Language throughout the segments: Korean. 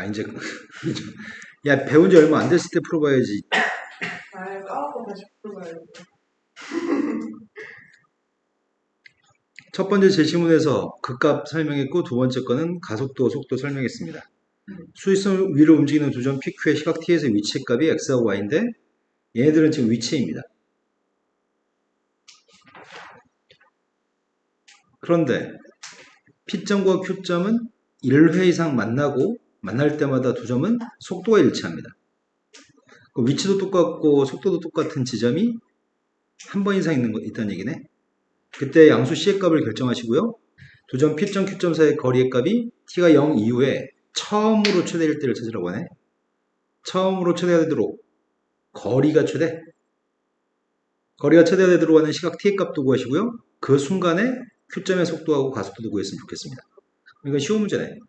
이제 야 배운 지 얼마 안 됐을 때 풀어봐야지. 까먹고 다시 풀어봐야지. 첫 번째 제시문에서 극값 설명했고 두 번째 거는 가속도, 속도 설명했습니다. 수직선 위로 움직이는 두 점 PQ의 시각 T에서 위치값이 X하고 Y인데 얘네들은 지금 위치입니다. 그런데 P점과 Q점은 1회 이상 만날 때마다 두 점은 속도가 일치합니다. 위치도 똑같고 속도도 똑같은 지점이 한 번 이상 있다는 얘기네. 그때 양수 C의 값을 결정하시고요. 두 점 P점, Q점 사이의 거리의 값이 T가 0 이후에 처음으로 최대일 때를 찾으라고 하네. 처음으로 최대가 되도록 거리가 최대되도록 하는 시각 T의 값도 구하시고요. 그 순간에 Q점의 속도하고 가속도도 구했으면 좋겠습니다. 이건 쉬운 문제네.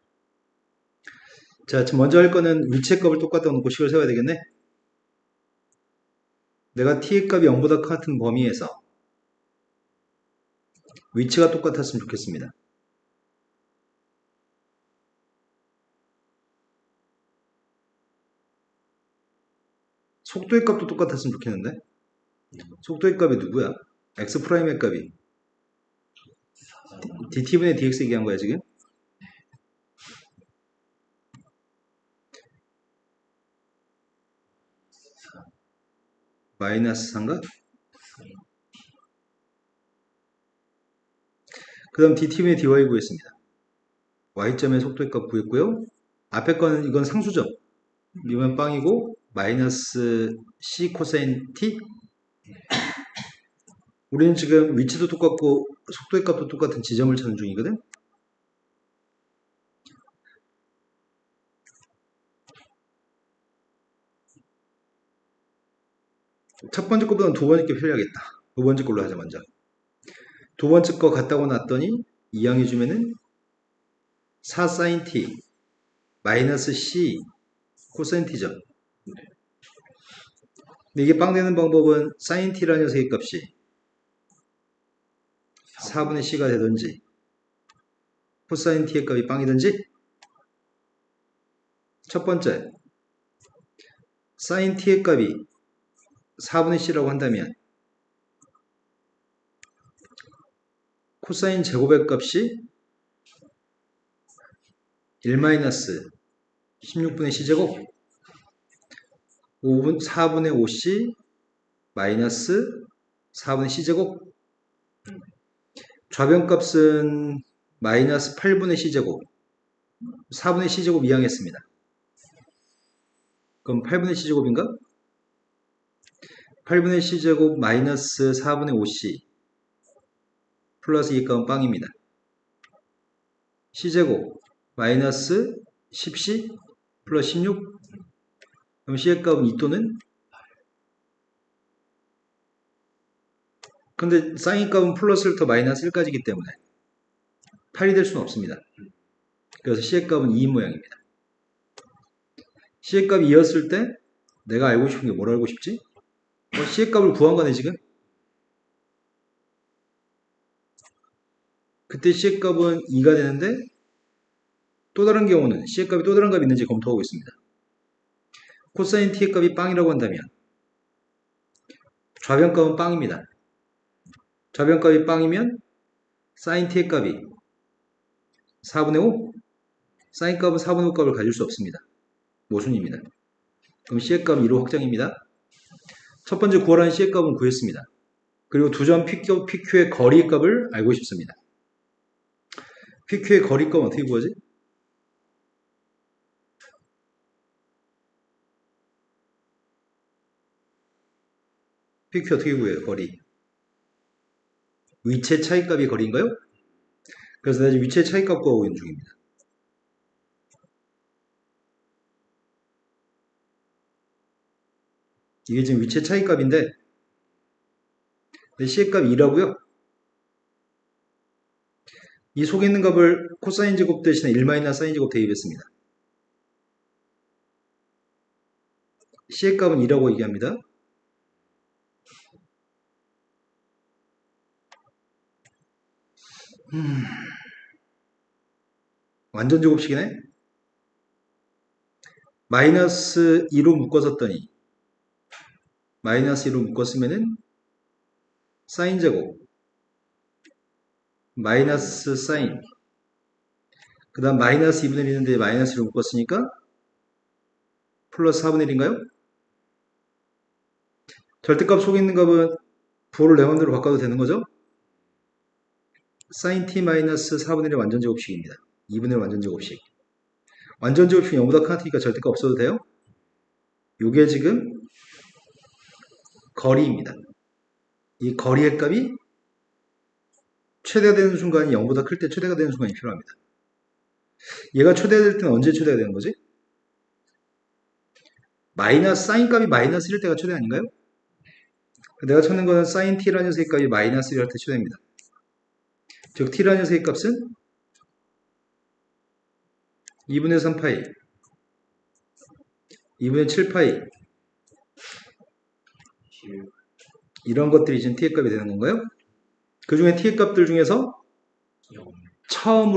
자, 지금 먼저 할 거는 위치의 값을 똑같다고 놓고 식을 세워야 되겠네. 내가 T의 값이 0보다 같은 범위에서 위치가 똑같았으면 좋겠습니다. 속도의 값도 똑같았으면 좋겠는데? 속도의 값이 누구야? X'의 값이 dt분의 dx 얘기한 거야 지금? 마이너스 3가? 그 다음 dt분의 dy 구했습니다. y점의 속도의 값 구했고요. 앞에 거는 이건 상수점. 이건 빵이고 마이너스 c 코사인 t. 우리는 지금 위치도 똑같고 속도의 값도 똑같은 지점을 찾는 중이거든. 첫 번째 거보다는 두 번째 게 편리하겠다. 두 번째 걸로 하자 먼저. 두 번째 거 갖다고 놨더니 이항해주면은 4 sin t 마이너스 c 코사인 t죠. 근데 이게 빵 되는 방법은 sin t라는 녀석의 값이 4분의 c가 되든지 코사인 t의 값이 빵이든지. 첫 번째 sin t의 값이 4분의 c라고 한다면 코사인 제곱의 값이 1-16분의 c제곱 4분의 5c 마이너스 4분의 c제곱. 좌변값은 마이너스 8분의 c제곱 4분의 c제곱 이항했습니다. 그럼 8분의 c제곱인가? 8분의 c제곱 마이너스 4분의 5c 플러스 이 값은 빵입니다. c제곱 마이너스 10c 플러스 16. 그럼 c의 값은 2또는? 근데 사인 값은 플러스 1부터 마이너스 1까지이기 때문에 8이 될 수는 없습니다. 그래서 c의 값은 2인 모양입니다. c의 값이 2였을 때 내가 알고 싶은 게 뭘 알고 싶지? c의 값을 구한 거네 지금. 그때 c의 값은 2가 되는데 또 다른 경우는 c의 값이 또 다른 값이 있는지 검토하고 있습니다. 코사인 t의 값이 빵이라고 한다면 좌변값은 빵입니다. 좌변값이 빵이면 사인 t의 값이 4분의 5? 사인 값은 4분의 5 값을 가질 수 없습니다. 모순입니다. 그럼 c의 값은 2로 확정입니다. 첫 번째 구하라는 c의 값은 구했습니다. 그리고 두 점 PQ의 거리 값을 알고 싶습니다. PQ의 거리 값은 어떻게 구하지? PQ 어떻게 구해요? 거리. 위치의 차이값이 거리인가요? 그래서 내가 지금 위치의 차이값 구하고 있는 중입니다. 이게 지금 위치의 차이값인데 C의 값이 2라고요? 이 속에 있는 값을 코사인 제곱 대신에 1 사인 제곱 대입했습니다. C의 값은 2라고 얘기합니다. 완전 제곱식이네? 마이너스 2로 묶었었더니 마이너스 2로 묶었으면은 사인 제곱 마이너스 사인 그 다음 마이너스 2분의 1인데 마이너스 1로 묶었으니까 플러스 4분의 1인가요? 절대값 속에 있는 값은 부호를 내 맘대로 바꿔도 되는 거죠? sin t 마이너스 4분의 1의 완전제곱식입니다. 2분의 1 완전제곱식. 완전제곱식이 0보다 크니까 절대값 없어도 돼요? 요게 지금 거리입니다. 이 거리의 값이 최대가 되는 순간이 0보다 클 때 최대가 되는 순간이 필요합니다. 얘가 최대될 때는 언제 최대가 되는 거지? 마이너스 사인 값이 마이너스 1일 때가 최대 아닌가요? 내가 찾는 거는 sin t라는 녀석의 값이 마이너스 1할 때 최대입니다. 즉 t라는 녀석의 값은 2분의 3파이 2분의 7파이 이런 것들이 지금 t의 값이 되는 건가요? 그 중에 t의 값들 중에서 처음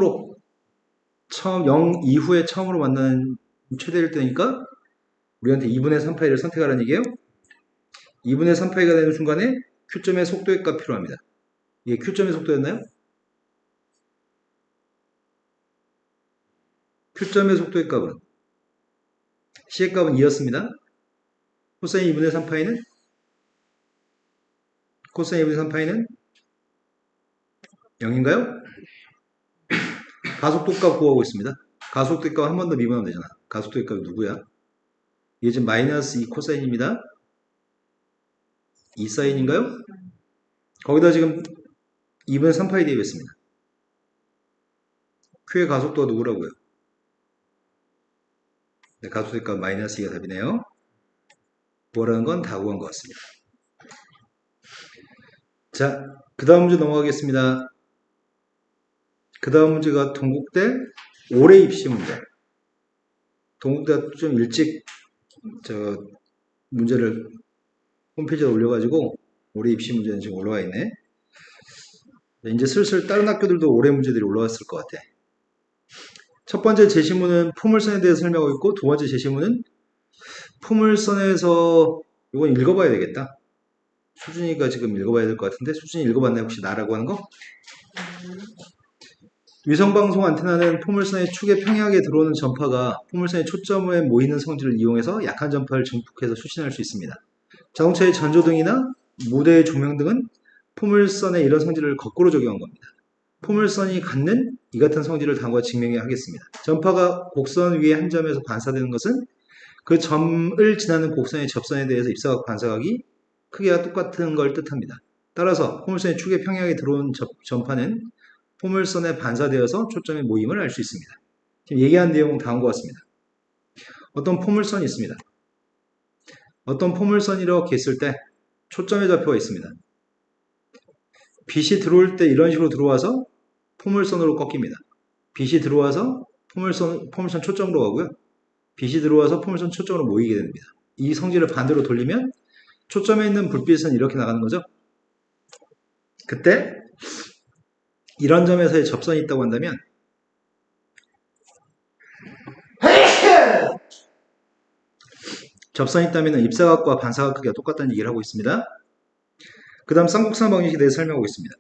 0 이후에 처음으로 만나는 최대일 때니까 우리한테 2분의 3파이를 선택하라는 얘기예요. 2분의 3파이가 되는 순간에 Q점의 속도의 값 필요합니다. 이게 Q점의 속도였나요? Q점의 속도의 값은 C의 값은 2였습니다. 코사인 2분의 3파이는 코사인 2분의 3파이는 0인가요? 가속도 값 구하고 있습니다. 가속도 값 한 번 더 미분하면 되잖아. 가속도 값이 누구야? 이게 지금 마이너스 2 코사인입니다. 2 사인인가요? 거기다 지금 2분의 3파이 대입했습니다. Q의 가속도가 누구라고요? 네, 가속도 값 마이너스 2가 답이네요. 구하라는 건 다 구한 것 같습니다. 자, 그 다음 문제 넘어가겠습니다. 그 다음 문제가 동국대 올해 입시 문제. 동국대가 좀 일찍 문제를 홈페이지에 올려가지고 올해 입시 문제는 지금 올라와 있네. 이제 슬슬 다른 학교들도 올해 문제들이 올라왔을 것 같아. 첫 번째 제시문은 포물선에 대해서 설명하고 있고 두 번째 제시문은 포물선에서 이건 읽어봐야 되겠다. 수준이가 지금 읽어봐야 될 것 같은데 수준이 읽어봤나요? 혹시 나라고 하는 거? 위성방송 안테나는 포물선의 축에 평행하게 들어오는 전파가 포물선의 초점에 모이는 성질을 이용해서 약한 전파를 증폭해서 수신할 수 있습니다. 자동차의 전조등이나 무대의 조명 등은 포물선의 이런 성질을 거꾸로 적용한 겁니다. 포물선이 갖는 이 같은 성질을 다음과 증명해야 하겠습니다. 전파가 곡선 위에 한 점에서 반사되는 것은 그 점을 지나는 곡선의 접선에 대해서 입사각 반사각이 크기가 똑같은 걸 뜻합니다. 따라서 포물선의 축에 평행하게 들어온 전파는 포물선에 반사되어서 초점의 모임을 알 수 있습니다. 지금 얘기한 내용은 다음과 같습니다. 어떤 포물선이 있습니다. 어떤 포물선이 이렇게 있을 때 초점의 좌표가 있습니다. 빛이 들어올 때 이런 식으로 들어와서 포물선으로 꺾입니다. 빛이 들어와서 포물선 초점으로 가고요. 빛이 들어와서 포물선 초점으로 모이게 됩니다. 이 성질을 반대로 돌리면 초점에 있는 불빛은 이렇게 나가는 거죠. 그때 이런 점에서의 접선이 있다고 한다면 접선이 있다면 입사각과 반사각 크기가 똑같다는 얘기를 하고 있습니다. 그 다음 쌍곡선 방정식에 대해서 설명하고 있습니다.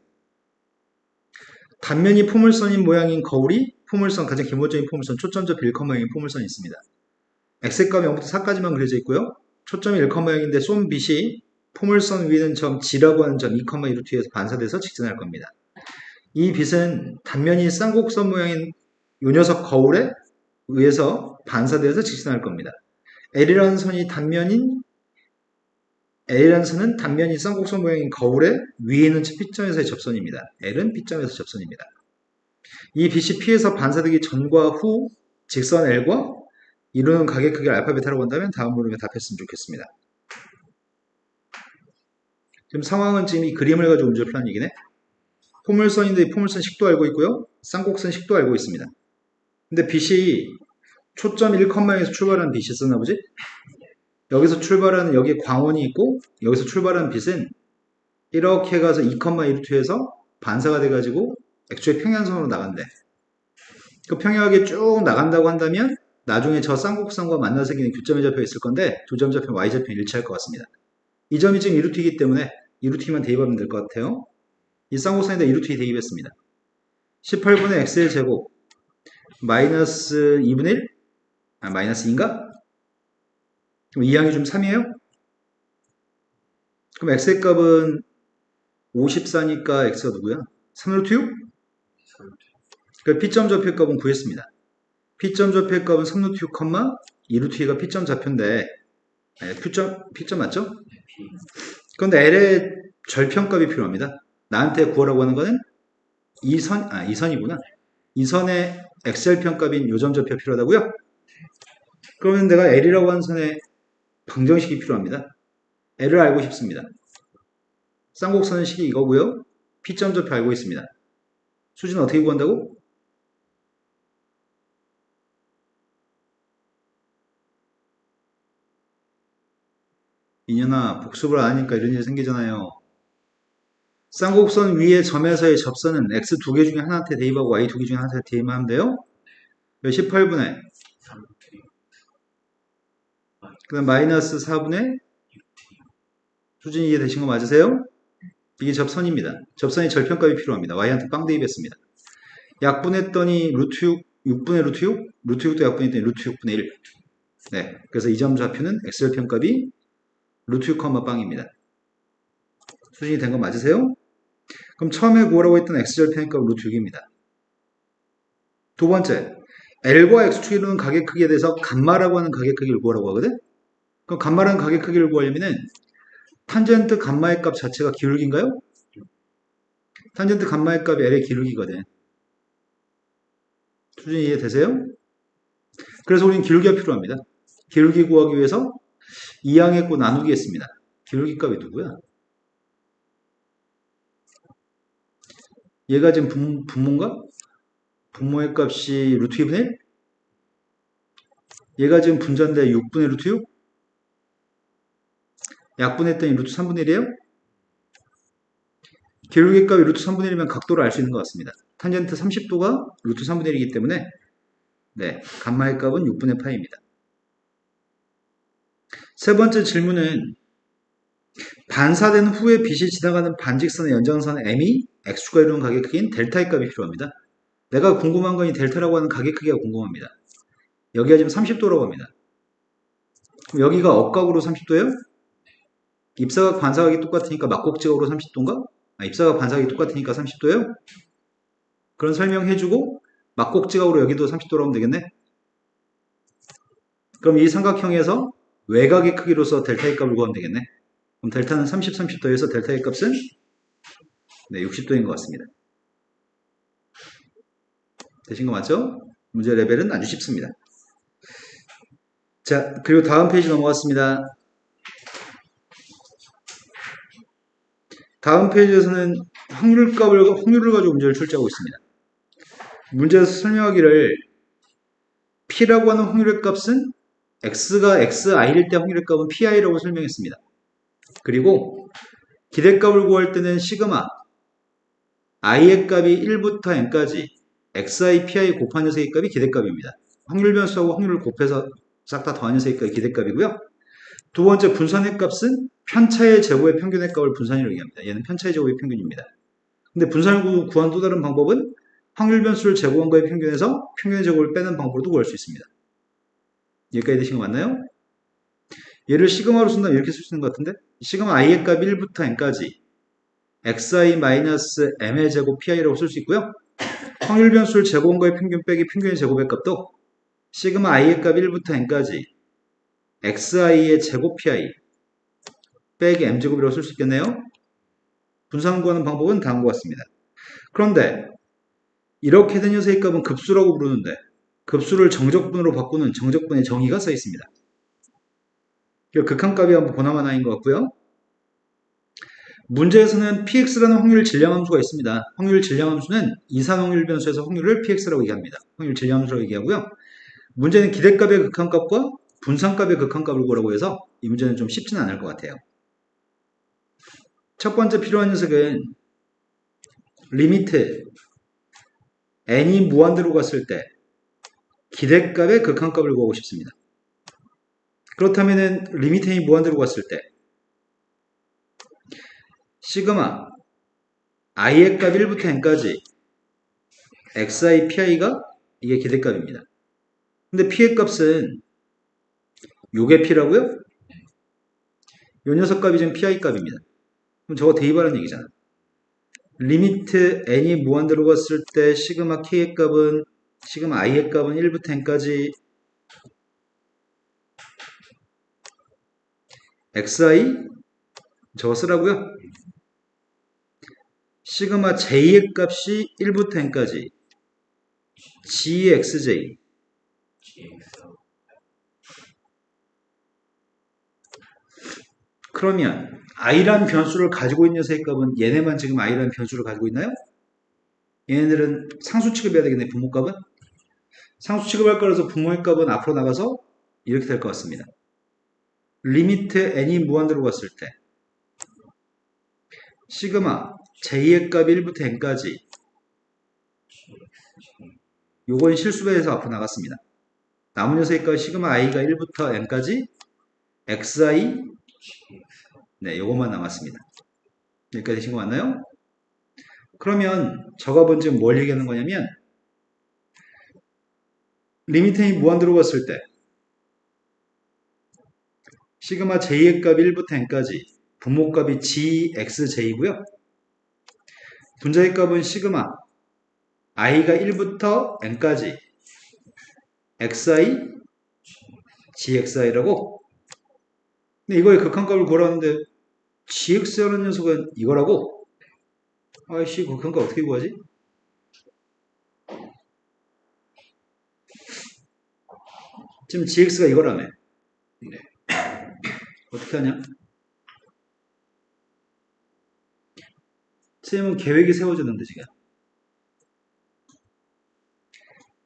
단면이 포물선인 모양인 거울이 포물선, 가장 기본적인 포물선, 초점적 1,0인 포물선이 있습니다. x값 0부터 4까지만 그려져 있고요. 초점이 1,0인데 쏜 빛이 포물선 위에 있는 점 G라고 하는 점 2,루트에서 반사돼서 직진할 겁니다. 이 빛은 단면이 쌍곡선 모양인 요 녀석 거울에 의해서 반사돼서 직진할 겁니다. L이라는 선은 단면이 쌍곡선 모양인 거울에 위에 있는 P점에서의 접선입니다. L은 P점에서 접선입니다. 이 빛이 P에서 반사되기 전과 후 직선 L과 이루는 각의 크기를 알파 베타라고 한다면 다음 물음에 답했으면 좋겠습니다. 지금 상황은 지금 이 그림을 가지고 문제를 푸는 얘기네. 포물선인데 이 포물선 식도 알고 있고요. 쌍곡선 식도 알고 있습니다. 근데 빛이 초점 1,0에서 출발하는 빛이 있었나 보지? 여기서 출발하는 여기에 광원이 있고 여기서 출발하는 빛은 이렇게 가서 2,1루트에서 반사가 돼가지고 액추의 평행선으로 나간대. 그 평행하게 쭉 나간다고 한다면 나중에 저 쌍곡선과 만나서 생기는 교점의 좌표 있을 건데 두 점 좌표 y좌표 일치할 것 같습니다. 이 점이 지금 2루트이기 때문에 2루트만 대입하면 될 것 같아요. 이 쌍곡선에다 2루트 대입했습니다. 18분의 x의 제곱 마이너스 2분의 1? 마이너스 2인가? 그럼 2항이 좀 3이에요? 그럼 x의 값은 54니까 x가 누구야? 3루트 6? 그러니까 P점 좌표의 값은 구했습니다. P점 좌표의 값은 3루트 6, 2루트 2가 P점 좌표인데 P점 맞죠? 그런데 L의 절편값이 필요합니다. 나한테 구하라고 하는 거는 이선이구나. 이 선의 x절편값인 요점 좌표가 필요하다고요? 그러면 내가 L이라고 하는 선의 방정식이 필요합니다. L을 알고 싶습니다. 쌍곡선의 식이 이거고요. P점 좌표 알고 있습니다. 수지는 어떻게 구한다고? 이년아, 복습을 안 하니까 이런 일이 생기잖아요. 쌍곡선 위의 점에서의 접선은 x 두 개 중에 하나한테 대입하고 y 두 개 중에 하나한테 대입하면 돼요. 18분의 그 다음 마이너스 4분의 수진이 이해되신 거 맞으세요? 이게 접선입니다. 접선이 절편값이 필요합니다. y한테 빵 대입했습니다. 약분했더니 루트 6분의 루트 6? 루트 6도 약분했더니 루트 6분의 1. 네, 그래서 이 점 좌표는 x절편값이 루트 6, 빵입니다. 수진이 된 거 맞으세요? 그럼 처음에 구하라고 했던 x절편값 루트 6입니다. 두 번째, L과 X축이 이루는 가게 크기에 대해서 감마라고 하는 가게 크기를 구하라고 하거든? 그럼 감마라는 가게 크기를 구하려면은 탄젠트 감마의 값 자체가 기울기인가요? 탄젠트 감마의 값이 L의 기울기거든. 수준이 이해되세요? 그래서 우리는 기울기가 필요합니다. 기울기 구하기 위해서 이항했고 나누기 했습니다. 기울기 값이 누구야? 얘가 지금 분모인가? 분모의 값이 루트 2분의 1? 얘가 지금 분자인데 6분의 루트 6? 약분했더니 루트 3분의 1이에요? 기울기 값이 루트 3분의 1이면 각도를 알 수 있는 것 같습니다. 탄젠트 30도가 루트 3분의 1이기 때문에 네, 감마의 값은 6분의 파입니다. 세 번째 질문은 반사된 후에 빛이 지나가는 반직선의 연장선 M이 X축과 이루는 가게 크기인 델타의 값이 필요합니다. 내가 궁금한 건 이 델타라고 하는 가게 크기가 궁금합니다. 여기가 지금 30도라고 합니다. 그럼 여기가 억각으로 30도예요? 입사각 반사각이 똑같으니까 막곡지각으로 30도인가? 입사각 반사각이 똑같으니까 30도예요? 그런 설명해주고 막곡지각으로 여기도 30도로 하면 되겠네? 그럼 이 삼각형에서 외곽의 크기로서 델타의 값을 구하면 되겠네? 그럼 델타는 30, 30도에서 델타의 값은 네, 60도인 것 같습니다. 되신 거 맞죠? 문제 레벨은 아주 쉽습니다. 자, 그리고 다음 페이지 넘어갔습니다. 다음 페이지에서는 확률을 가지고 문제를 출제하고 있습니다. 문제에서 설명하기를 P라고 하는 확률의 값은 X가 XI일 때 확률의 값은 PI라고 설명했습니다. 그리고 기대값을 구할 때는 시그마 I의 값이 1부터 N까지 XI, PI 곱한 녀석의 값이 기대값입니다. 확률 변수하고 확률을 곱해서 싹 다 더한 녀석의 값이 기대값이고요. 두 번째 분산의 값은 편차의 제곱의 평균의 값을 분산이라고 얘기합니다. 얘는 편차의 제곱의 평균입니다. 근데 분산을 구한 또 다른 방법은 확률 변수를 제곱한 거의 평균에서 평균의 제곱을 빼는 방법으로도 구할 수 있습니다. 여기까지 되신 거 맞나요? 얘를 시그마로 쓴다면 이렇게 쓸 수 있는 것 같은데 시그마 i의 값 1부터 n까지 xi-m의 제곱 pi라고 쓸 수 있고요. 확률 변수를 제곱한 거의 평균 빼기 평균의 제곱의 값도 시그마 i의 값 1부터 n까지 xi의 제곱 pi 빼기 m제곱이라고 쓸 수 있겠네요. 분산 구하는 방법은 다음과 같습니다. 그런데 이렇게 된 녀석의 값은 급수라고 부르는데 급수를 정적분으로 바꾸는 정적분의 정의가 써 있습니다. 극한값이 한번 보나마나인 것 같고요. 문제에서는 px라는 확률 질량함수가 있습니다. 확률 질량함수는 이산확률 변수에서 확률을 px라고 얘기합니다. 확률 질량함수라고 얘기하고요. 문제는 기대값의 극한값과 분산값의 극한값을 구하라고 해서 이 문제는 좀 쉽지는 않을 것 같아요. 첫 번째 필요한 녀석은 리미트 n이 무한대로 갔을 때 기대값의 극한값을 구하고 싶습니다. 그렇다면은 리미트 n이 무한대로 갔을 때 시그마 i의 값 1부터 n까지 xi, pi가 이게 기대값입니다. 근데 p의 값은 요게 p라고요? 요 녀석 값이 지금 pi 값입니다. 그럼 저거 대입하라는 얘기잖아. 리미트 n이 무한대로 갔을 때 시그마 k의 값은 시그마 i의 값은 1부터 n까지 xi 저거 쓰라고요? 시그마 j의 값이 1부터 n까지 gxj 그러면 i란 변수를 가지고 있는 녀석의 값은 얘네만 지금 i란 변수를 가지고 있나요? 얘네들은 상수 취급해야 되겠네. 부모 값은 상수 취급할 거라서 부모의 값은 앞으로 나가서 이렇게 될 것 같습니다. 리미트 n이 무한대로 갔을 때 시그마 j의 값 1부터 n까지 요건 실수배에서 앞으로 나갔습니다. 남은 녀석의 값 시그마 i가 1부터 n까지 xi 네, 요것만 남았습니다. 여기까지 되신 거 맞나요? 그러면 저 값은 지금 뭘 얘기하는 거냐면 리미트 n이 무한대로 갔을 때 시그마 j의 값 1부터 n까지 분모 값이 gxj고요. 분자의 값은 시그마 i가 1부터 n까지 xi gxi라고. 근데 이거의 극한값을 구하라는데 gx라는 녀석은 이거라고? 아이씨, 극한값 어떻게 구하지? 지금 gx가 이거라며. 어떻게 하냐? 선생님은 계획이 세워졌는데 지금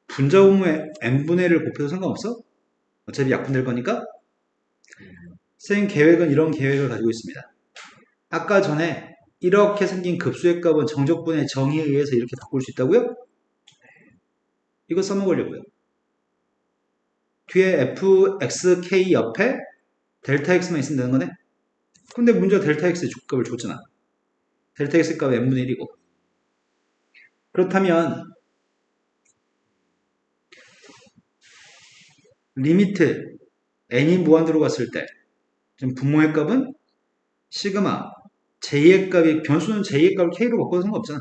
분자 분모에 n분의 1을 곱해도 상관없어? 어차피 약분될 거니까. 선생님 계획은 이런 계획을 가지고 있습니다. 아까 전에 이렇게 생긴 급수의 값은 정적분의 정의에 의해서 이렇게 바꿀 수 있다고요? 이거 써먹으려고요. 뒤에 fxk 옆에 델타 x만 있으면 되는 거네? 근데 문제가 델타 x의 주값을 줬잖아. 델타 x 값은 n분의 1이고. 그렇다면 리미트 n이 무한대로 갔을 때 지금 분모의 값은 시그마 j의 값이 변수는 j의 값을 k로 바꿔도 상관없잖아.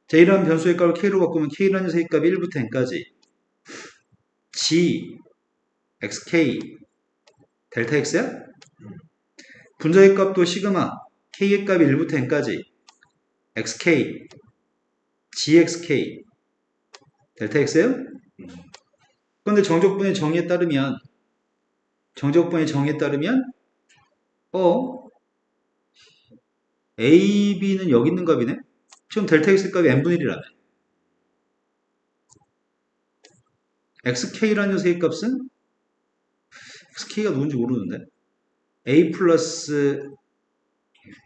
j라는 변수의 값을 k로 바꾸면 k라는 녀석의 값이 1부터 n까지 g xk 델타 x야? 분자의 값도 시그마 k의 값이 1부터 n까지 xk gxk 델타 x예요? 그런데 정적분의 정의에 따르면 a, b는 여기 있는 값이네? 지금 델타 x 값이 n분의 1이라며. xk라는 녀석의 값은 xk가 누군지 모르는데 a 플러스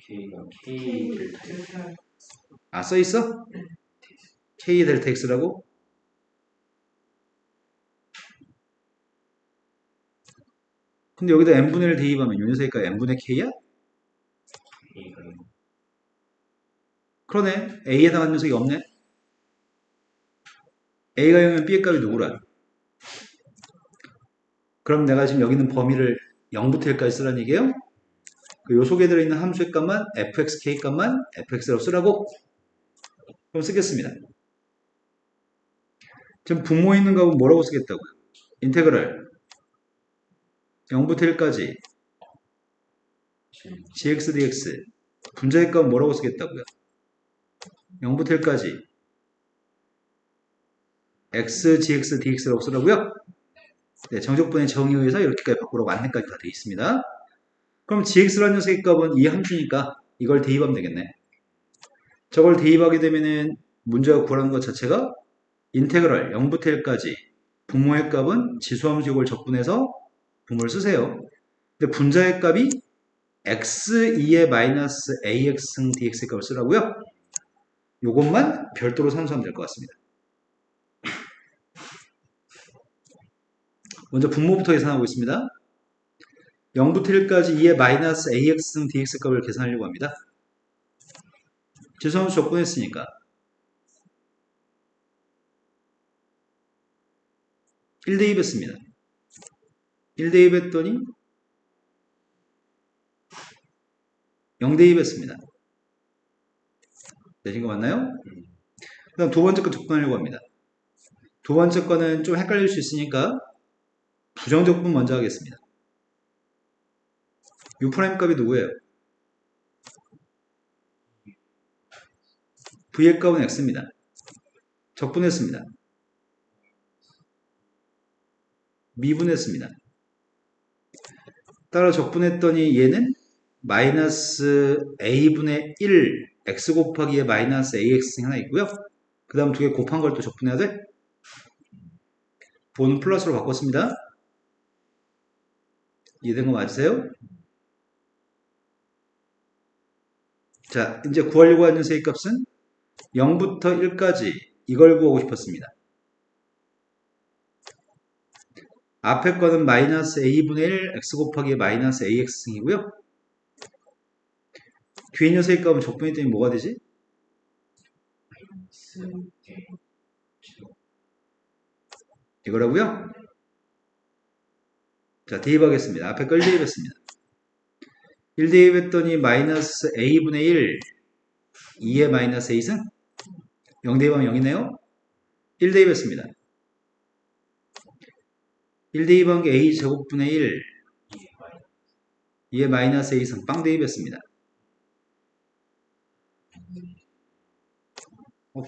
K가 K 델타. 써있어? k 델타 x라고? 근데 여기다 n분의 1 대입하면 요 녀석의 값 n분의 k야? K가 그러네. a에 해당하는 녀석이 없네. a가 0이면 b의 값이 누구라? 그럼 내가 지금 여기 있는 범위를 0부터 1까지 쓰라는 얘기예요? 요 속에 들어있는 함수의 값만 fxk 값만 fx라고 쓰라고? 그럼 쓰겠습니다. 지금 분모에 있는 값은 뭐라고 쓰겠다고요? 인테그랄 0부터 1까지 gx dx 분자의 값은 뭐라고 쓰겠다고요? 0부터 1까지 x gx dx라고 쓰라고요? 네, 정적분의 정의에 의해서 이렇게까지 바꾸라고 안내까지 다 되어 있습니다. 그럼 gx라는 녀석의 값은 이 함수니까 이걸 대입하면 되겠네. 저걸 대입하게 되면은 문제가 구하는 것 자체가 인테그랄 0부터 1까지 분모의 값은 지수함수 이걸 적분해서 분모를 쓰세요. 근데 분자의 값이 x2의 마이너스 ax dx의 값을 쓰라고요? 요것만 별도로 산수하면 될 것 같습니다. 먼저 분모부터 계산하고 있습니다. 0부터 1까지 2의 마이너스 ax 등 dx 값을 계산하려고 합니다. 지수함수 적분했으니까 1 대입했습니다. 1 대입했더니 0 대입했습니다. 되신 거 맞나요? 그 다음 두 번째 거 적분하려고 합니다. 두 번째 거는 좀 헷갈릴 수 있으니까 부정적분 먼저 하겠습니다. U' 값이 누구예요? V의 값은 X입니다. 적분했습니다. 미분했습니다. 따라 적분했더니 얘는 마이너스 A분의 1 X 곱하기 의 마이너스 AX 하나 있고요. 그 다음 두 개 곱한 걸 또 적분해야 돼? 본은 플러스로 바꿨습니다. 이해된 거 맞으세요? 자, 이제 구하려고 하는 세입값은 0부터 1까지 이걸 구하고 싶었습니다. 앞에 거는 마이너스 a분의 1 x 곱하기 마이너스 ax승이고요. 뒤에 있는 세입값은 적분했더니 뭐가 되지? 이거라고요? 자, 대입하겠습니다. 앞에 걸 대입했습니다. 1 대입했더니 마이너스 a분의 1 2의 마이너스 a승 0 대입하면 0이네요. 1 대입했습니다. 1 대입한 게 a 제곱분의 1 2의 마이너스 a승 빵 대입했습니다.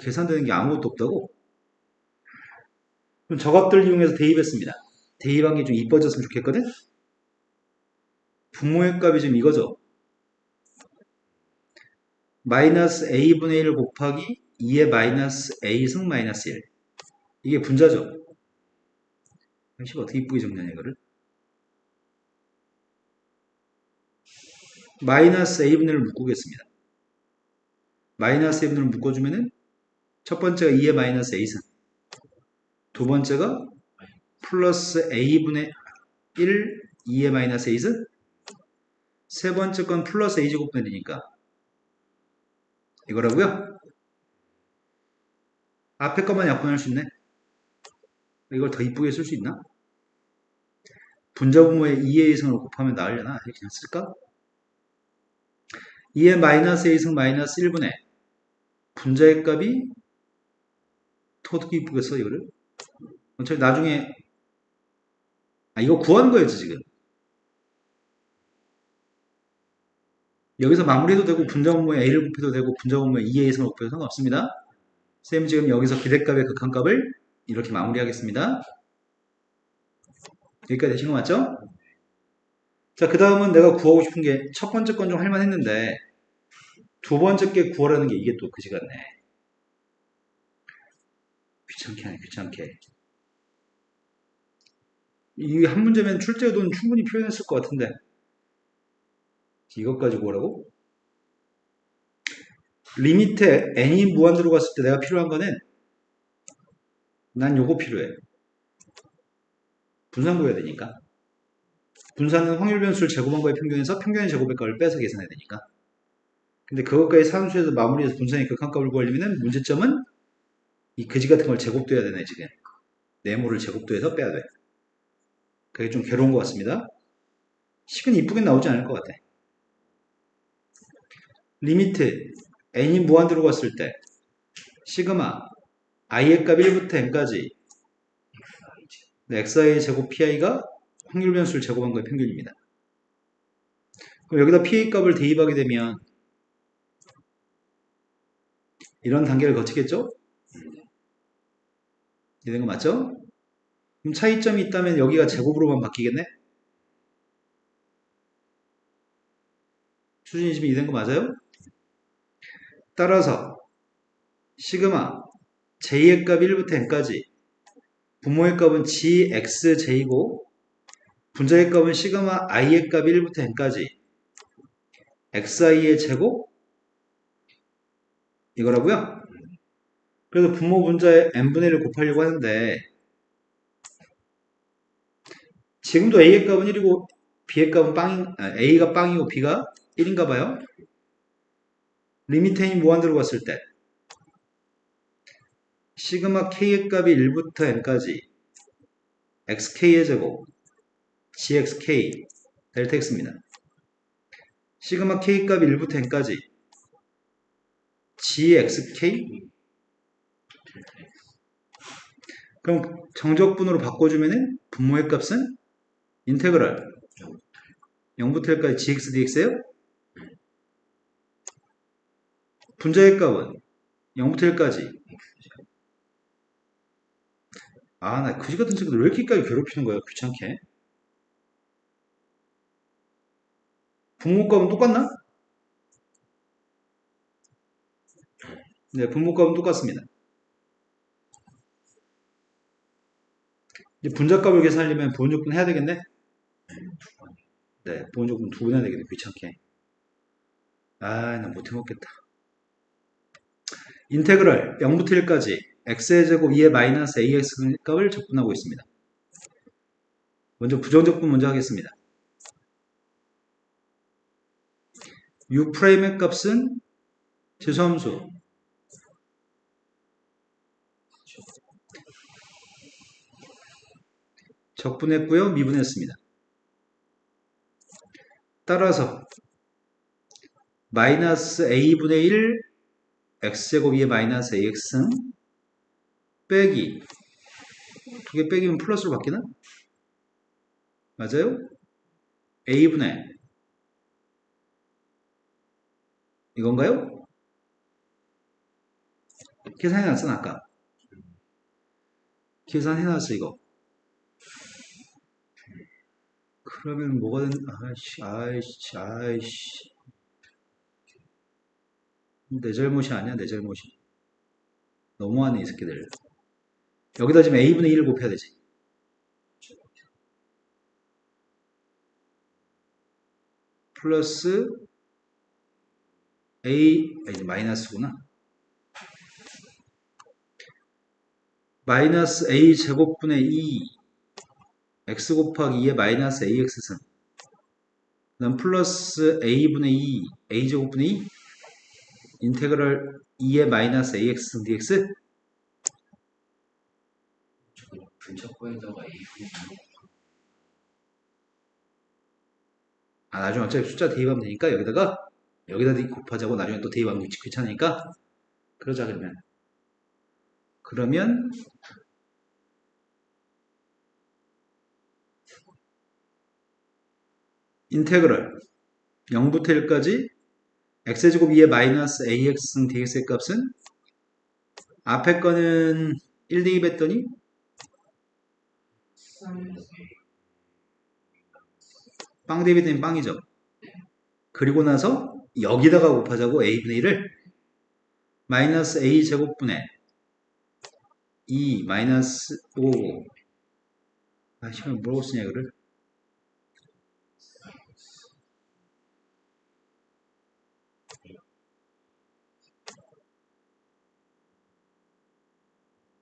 계산되는 게 아무것도 없다고? 그럼 저것들 이용해서 대입했습니다. 대입한 게 좀 이뻐졌으면 좋겠거든? 분모의 값이 지금 이거죠. 마이너스 a분의 1 곱하기 2의 마이너스 a승 마이너스 1. 이게 분자죠. 형식 어떻게 이쁘게 정리하냐 이거를. 마이너스 a분의 1을 묶어주겠습니다. 마이너스 a분의 1을 묶어주면은 첫 번째가 2의 마이너스 a승, 두 번째가 플러스 a분의 1 2의 마이너스 a승, 세 번째 건 플러스 a제곱분이 되니까 이거라고요. 앞에 것만 약분할 수 있네. 이걸 더 이쁘게 쓸 수 있나? 분자분모에 2의 a승을 곱하면 나으려나? 이렇게 그냥 쓸까? 2의 마이너스 a승 마이너스 1분의 분자의 값이 더 어떻게 이쁘게 써 이거를? 어차피 나중에 이거 구하는 거였지 지금. 여기서 마무리해도 되고 분자분모에 a를 곱해도 되고 분자분모에 2의 a승을 곱해도 상관없습니다. 쌤 지금 여기서 기대값의 극한값을 이렇게 마무리하겠습니다. 여기까지 되신 거 맞죠? 자, 그 다음은 내가 구하고 싶은 게 첫 번째 건 좀 할만했는데 두 번째 게 구하라는 게 이게 또 그지 같네. 귀찮게 하네, 귀찮게. 이 한 문제면 출제도는 충분히 표현했을 것 같은데 이것까지 구하라고? 리미트에 n이 무한대로 갔을 때 내가 필요한 거는 난 요거 필요해. 분산 구해야 되니까. 분산은 확률 변수를 제곱한 거의 평균에서 평균의 제곱의 값을 빼서 계산해야 되니까. 근데 그것까지 산수에서 마무리해서 분산의 극한값을 구하려면 문제점은 이 그지 같은 걸 제곱돼야 되네 지금. 네모를 제곱돼서 빼야 돼. 그게 좀 괴로운 것 같습니다. 식은 이쁘게 나오지 않을 것 같아. 리미트 n이 무한대로 갔을 때 시그마 i의 값 1부터 n까지 xi의 제곱 pi가 확률 변수를 제곱한 거의 평균입니다. 그럼 여기다 pi 값을 대입하게 되면 이런 단계를 거치겠죠? 이런 거 맞죠? 그럼 차이점이 있다면 여기가 제곱으로만 바뀌겠네? 수준이 지금 이된 거 맞아요? 따라서 시그마 j의 값 1부터 n까지 분모의 값은 gxj고 분자의 값은 시그마 i의 값 1부터 n까지 xi의 제곱 이거라고요. 그래서 분모 분자의 n분의 1을 곱하려고 하는데 지금도 A의 값은 1이고 B의 값은 A가 빵이고 B가 1인가 봐요. 리미트 n이 무한대로 갔을 때 시그마 K의 값이 1부터 n까지 xk의 제곱 gxk 델타 x입니다. 시그마 K 값이 1부터 n까지 gxk 그럼 정적분으로 바꿔주면은 분모의 값은 인테그랄 0부터 1까지 gx dx예요. 분자의 값은 0부터 1까지 나 그지 같은 친구들 왜 이렇게까지 괴롭히는 거야 귀찮게. 분모 값은 똑같나? 네, 분모 값은 똑같습니다. 이제 분자 값을 계산하려면 보온적분 해야 되겠네? 네, 보온적분 2번 해야 되겠네 귀찮게. 나 못해먹겠다. 인테그랄 0부터 1까지 x의 제곱 2의 마이너스 ax 값을 적분하고 있습니다. 먼저 부정적분 먼저 하겠습니다. u'의 값은 제수함수 적분했고요. 미분했습니다. 따라서 마이너스 a분의 1 x제곱 2의 마이너스 ax는 빼기 2개 빼기면 플러스로 바뀌나? 맞아요? a분의 이건가요? 계산해놨어 아까. 계산해놨어 이거. 그러면 뭐가 된? 아이씨. 내 잘못이 아니야 내 잘못이. 너무하네 이 새끼들. 여기다 지금 a분의 1을 곱해야 되지. 플러스 이제 마이너스구나. 마이너스 a 제곱분의 2 x 곱하기 2의 마이너스 ax승 그 다음 플러스 a분의 2 a 제곱분의 2 인테그랄 2의 마이너스 ax승 dx. 분자코에다가 A 나중에 어차피 숫자 대입하면 되니까 여기다 곱하자고 나중에 또 대입하면 귀찮으니까 그러자. 그러면 인테그랄 0부터 1까지 x제곱 2의 마이너스 ax승 dx의 값은 앞에 거는 1 대입했더니 빵 대입했더니 빵이죠. 그리고 나서 여기다가 곱하자고 a분의 1을 마이너스 a 제곱분의 2 마이너스 5 시간에 뭐라고 쓰냐 이거를.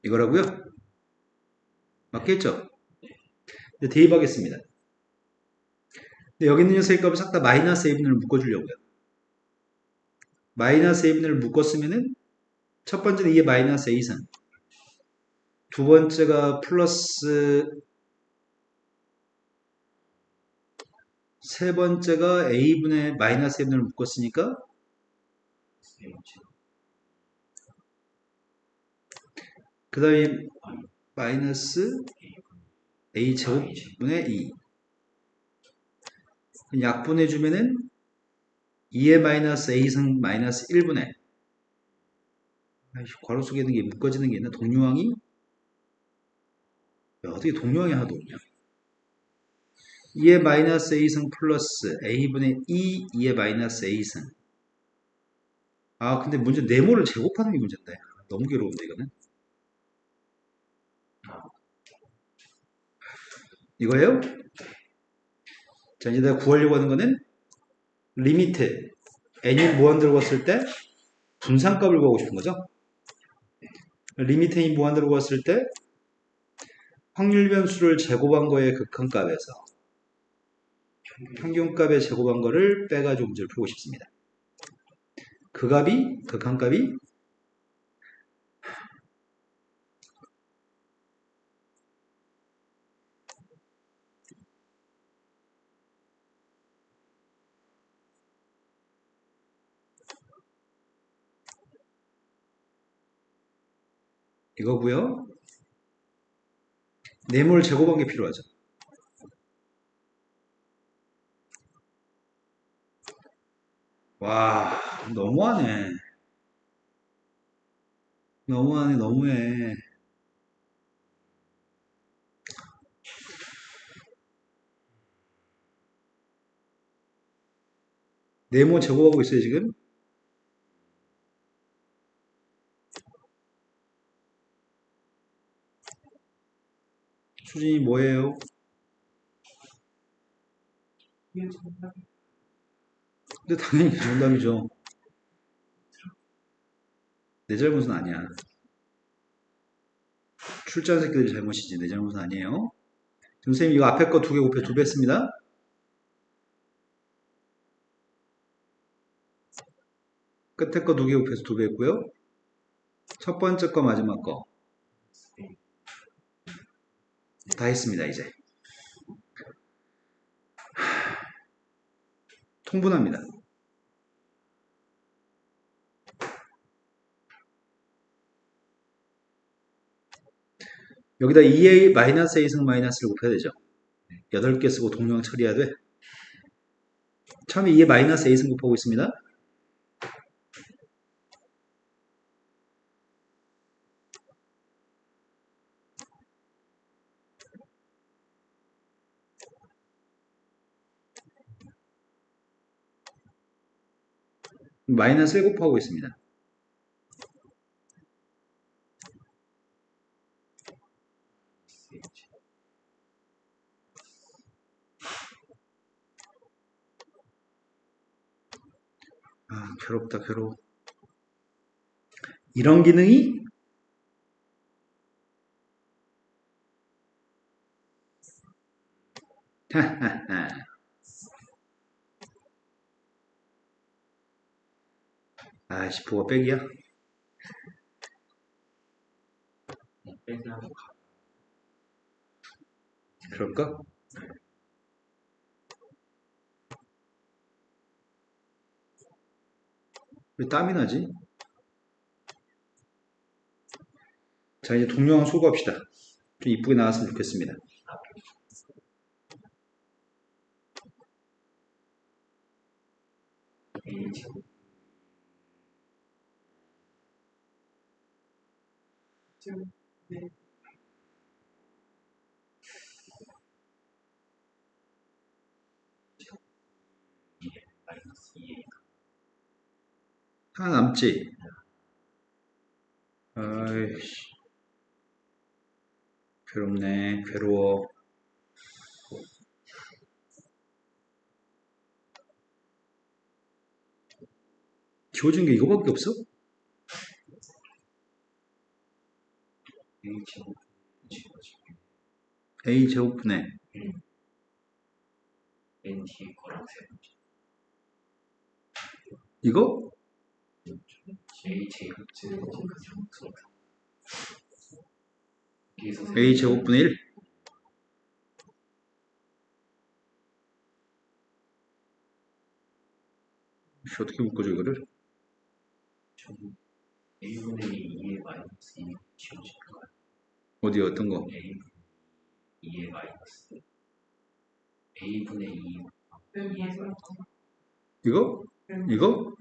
이거라고요? 맞겠죠? 이제 대입하겠습니다. 여기 있는 녀석의 값을 싹 다 마이너스 a분의를 묶어주려고요. 마이너스 a분의를 묶었으면은 첫 번째는 2의 마이너스 a승, 두 번째가 플러스, 세 번째가 a분의 마이너스 a분의를 묶었으니까 그 다음에 마이너스 a 제곱분의 2 약분해주면은 2의 마이너스 a승 마이너스 1분의 괄호 속에 있는 게 묶어지는 게 있나? 동류항이? 어떻게 동류항이 하나도 없냐? 2의 마이너스 a승 플러스 a분의 2의 마이너스 a승. 근데 문제 네모를 제곱하는 게 문제인데 너무 괴로운데 이거는. 이거예요? 자, 이제 내가 구하려고 하는 거는 리미트 n이 무한대로 갔을 때 분산값을 구하고 싶은 거죠. 리미트 n이 무한대로 갔을 때 확률 변수를 제곱한 거의 극한값에서 평균값의 제곱한 거를 빼가지고 문제를 풀고 싶습니다. 그 값이, 극한값이 이거고요. 네모를 제곱한 게 필요하죠. 와, 너무하네. 너무하네, 너무해. 네모 제곱하고 있어요, 지금? 수진이 뭐예요? 이게 정답. 근데 당연히 정답이죠. 내 잘못은 아니야. 출제한 새끼들이 잘못이지. 내 잘못은 아니에요. 지금 선생님 이거 앞에 거 2개 곱해 2배 씁니다. 끝에 거 2개 곱해서 2배 했고요. 첫 번째 거 마지막 거. 다 했습니다, 이제. 통분합니다. 여기다 2a 마이너스 a승 마이너스를 곱해야 되죠. 8개 쓰고 동량 처리해야 돼. 처음에 2에 마이너스 a승 곱하고 있습니다. 마이너스 1 곱하고 있습니다. 아, 괴롭다, 괴로워. 이런 기능이 아이씨, 부가 백이야? 빼기하고 가. 그럴까? 왜 땀이 나지? 자, 이제 동영상 소거합시다. 좀 이쁘게 나왔으면 좋겠습니다. A 제곱 지금 네. 마이너스 2A 하나 남지? 아이씨. 괴롭네, 괴로워. 지워진 게 이거밖에 없어? A 제곱 지워지고 a 제곱분의 N 뒤에 거랑 세 번째 이거? A 제곱 지워지고 여기서 a 제곱분의 1? 어떻게 묶어줘 이거를? 저는 A분의 2의 마이너스 2 지워질 거야. 어디 어떤 거? A분의 2의 마이너스 A분의 2 네, 맞아요. 이거? 네. 이거?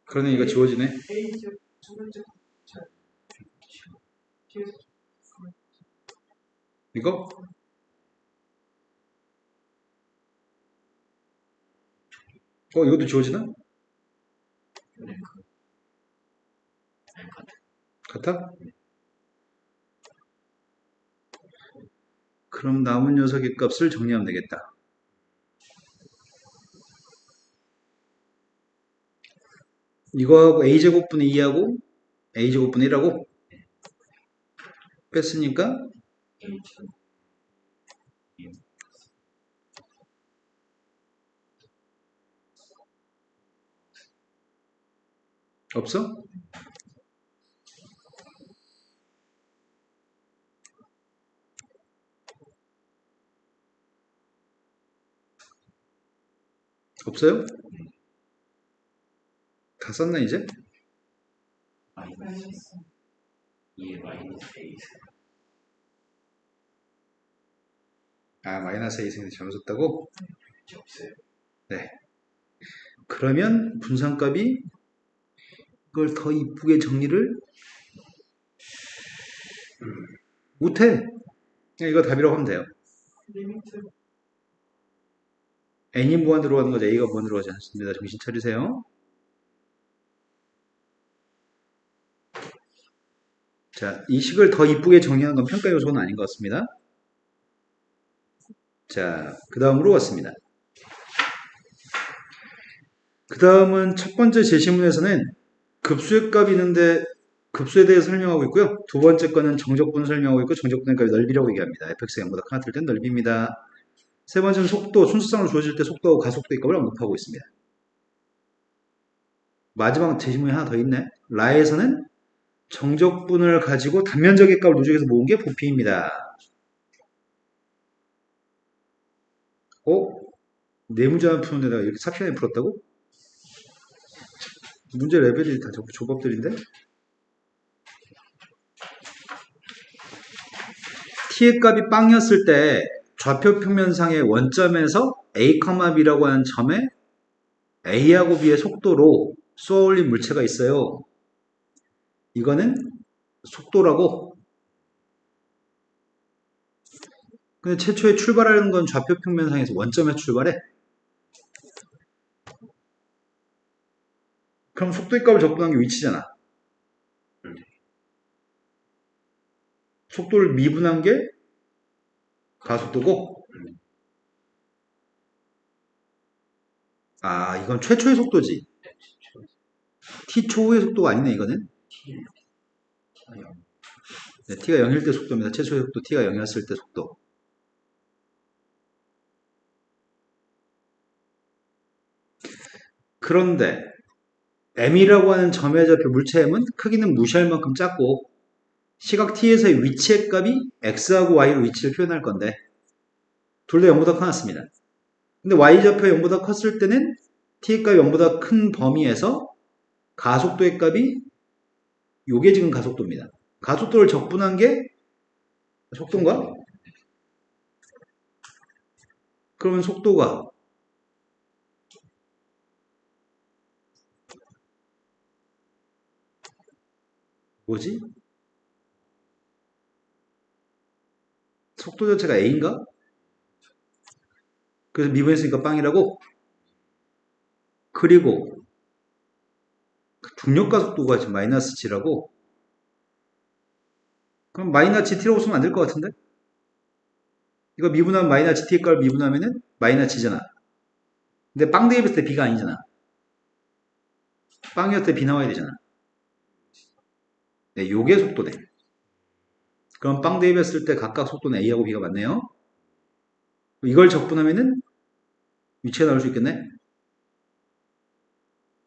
그러네, 이거 지워지네. A 두 번째 잘 뒤에서 이거? 이것도 지워지나? 네, 아니 같은 같아? 그럼 남은 녀석의 값을 정리하면 되겠다. 이거하고 a제곱분의 2하고 a제곱분의 1하고 뺐으니까 A천 없어? 없어요? 다 썼나 이제? 마이너스 2의 마이너스 A 아, 마이너스 A 생이 잘못 썼다고? 없어요. 네. 그러면 분산값이 이걸 더 이쁘게 정리를 못해. 그냥 이거 답이라고 하면 돼요. 리미트 n이 무한 들어가는 거죠. a가 무한 들어가지 않습니다. 정신 차리세요. 자, 이 식을 더 이쁘게 정리하는 건 평가 요소는 아닌 것 같습니다. 자, 그 다음으로 왔습니다. 그 다음은 첫 번째 제시문에서는 급수의 값이 있는데 급수에 대해서 설명하고 있고요. 두 번째 거는 정적분을 설명하고 있고 정적분의 값이 넓이라고 얘기합니다. fx가 0보다 크나 될 땐 넓이입니다. 세 번째는 속도, 순수상으로 주어질 때 속도하고 가속도의 값을 언급하고 있습니다. 마지막 제시문이 하나 더 있네. 라에서는 정적분을 가지고 단면적의 값을 누적해서 모은 게 부피입니다. 네 문제만 푸는 데다가 이렇게 4시간에 풀었다고? 문제 레벨이 다 조법들인데? t의 값이 빵이었을 때 좌표 평면상의 원점에서 a, b라고 하는 점에 a하고 b의 속도로 쏘아올린 물체가 있어요. 이거는 속도라고. 근데 최초에 출발하는 건 좌표 평면상에서 원점에서 출발해. 그럼 속도의 값을 적분한 게 위치잖아. 속도를 미분한 게 가속도고. 아, 이건 최초의 속도지. t 초의 속도가 아니네, 이거는. 네, t가 0일 때 속도입니다. 최초의 속도 t가 0이었을 때 속도. 그런데 m이라고 하는 점의 좌표 물체 m은 크기는 무시할 만큼 작고 시각 t에서의 위치의 값이 x하고 y로 위치를 표현할 건데 둘 다 0보다 커놨습니다. 근데 y좌표가 0보다 컸을 때는 t의 값이 0보다 큰 범위에서 가속도의 값이 요게 지금 가속도입니다. 가속도를 적분한 게 속도인가? 그러면 속도가 뭐지? 속도 자체가 a인가? 그래서 미분했으니까 빵이라고? 그리고 중력가 속도가 지금 마이너스 g라고? 그럼 마이너스 t라고 쓰면 안 될 것 같은데? 이거 미분하면 마이너스 t의 값을 미분하면은 마이너스 g잖아. 근데 빵 대입했을 때 b가 아니잖아. 빵이었을 때 b 나와야 되잖아. 네, 요게 속도네. 그럼 빵 대입했을 때 각각 속도는 a하고 b가 맞네요. 이걸 적분하면은 위치가 나올 수 있겠네.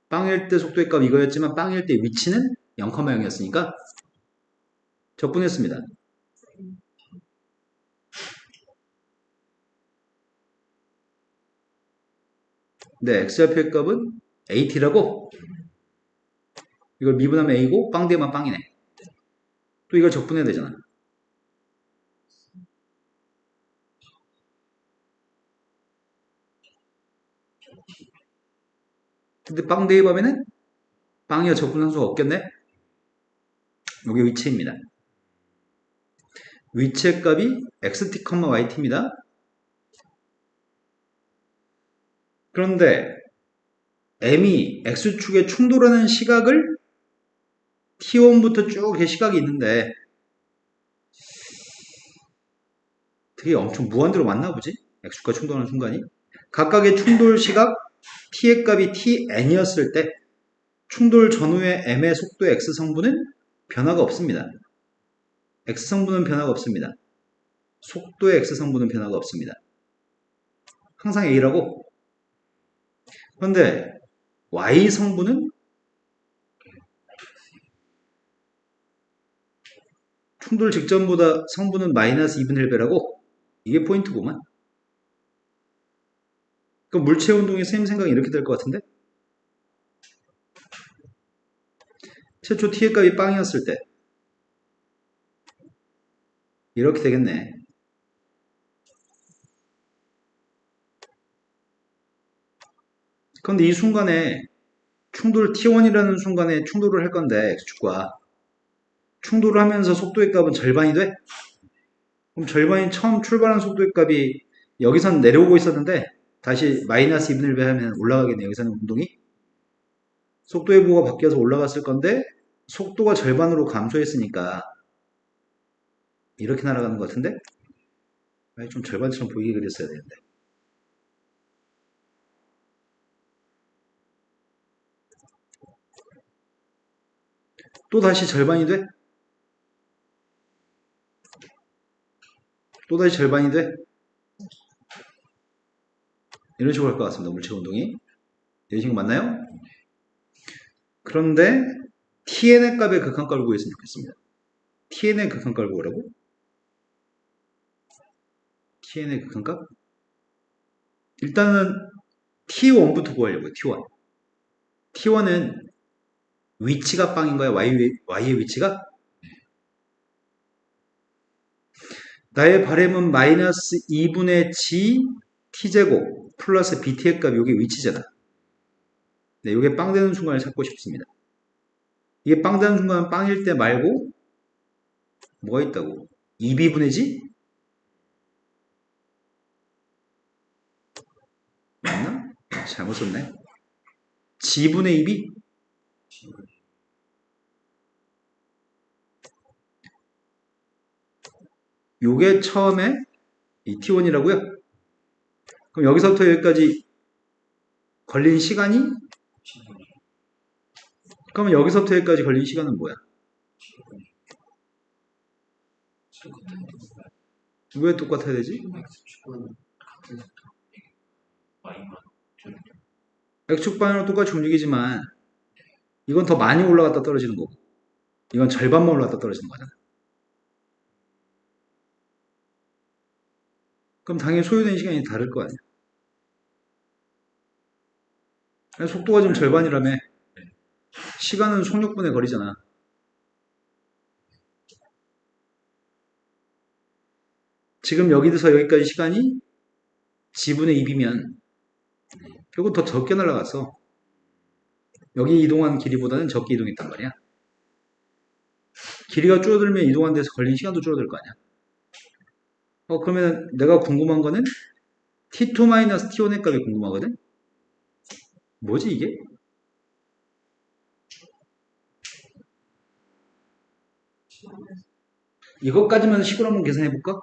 빵일 때 속도의 값 이거였지만 빵일 때 위치는 0,0이었으니까 적분했습니다. 네, x좌표의 값은 at라고. 이걸 미분하면 a고 빵 대만 빵이네. 또 이걸 적분해야 되잖아. 근데 빵 대입하면은 빵이와 적분한 수가 없겠네. 이게 위치입니다. 위치의 값이 xt, yt입니다. 그런데 m이 x축에 충돌하는 시각을 t1부터 쭉 이렇게 시각이 있는데 되게 엄청 무한대로 맞나 보지? x축과 충돌하는 순간이. 각각의 충돌 시각 t의 값이 tn이었을 때 충돌 전후의 m의 속도의 x 성분은 변화가 없습니다. X성분은 변화가 없습니다. 속도의 X성분은 변화가 없습니다. 항상 A라고. 그런데 Y성분은 충돌 직전보다 성분은 마이너스 2분의 1배라고. 이게 포인트구만. 그럼 물체 운동의 쌤 생각이 이렇게 될 것 같은데? 최초 t의 값이 빵이었을 때 이렇게 되겠네. 그런데 이 순간에 충돌 t1이라는 순간에 충돌을 할 건데 x축과 충돌을 하면서 속도의 값은 절반이 돼? 그럼 절반이 처음 출발한 속도의 값이 여기선 내려오고 있었는데 다시 마이너스 2분의 1배 하면 올라가겠네. 여기서는 운동이 속도의 부호가 바뀌어서 올라갔을 건데 속도가 절반으로 감소했으니까 이렇게 날아가는 것 같은데? 아니, 좀 절반처럼 보이게 그렸어야 되는데. 또 다시 절반이 돼? 또 다시 절반이 돼? 이런 식으로 할 것 같습니다. 물체 운동이. 이런 식으로 맞나요? 그런데 tn의 값의 극한값을 구했으면 좋겠습니다. tn의 극한값을 구하라고? tn의 극한값? 일단은 t1부터 구하려고요. t1. t1은 위치가 빵인 거야? y의 위치가? 나의 바램은 마이너스 2분의 g t제곱 플러스 bt의 값, 이게 위치잖아. 네, 이게 빵 되는 순간을 찾고 싶습니다. 이게 빵 되는 순간 빵일 때 말고 뭐가 있다고? 2b분의 g? 맞나? 잘못 썼네. g분의 2b? 요게 처음에 이 t1이라고요? 그럼 여기서부터 여기까지 걸린 시간이? 그러면 여기서부터 여기까지 걸린 시간은 뭐야? 왜 똑같아야 되지? X축 방향으로 똑같이 움직이지만 이건 더 많이 올라갔다 떨어지는 거고 이건 절반만 올라갔다 떨어지는 거잖아. 그럼 당연히 소요된 시간이 다를 거 아니야. 속도가 좀 절반이라며 시간은 속력분의 거리잖아. 지금 여기서 여기까지 시간이 g분의 2b면 결국 더 적게 날아갔어. 여기 이동한 길이보다는 적게 이동했단 말이야. 길이가 줄어들면 이동한 데서 걸린 시간도 줄어들 거 아니야. 그러면 내가 궁금한 거는 t2-t1의 값이 궁금하거든? 뭐지 이게? 이것까지만 식으로 한번 계산해 볼까?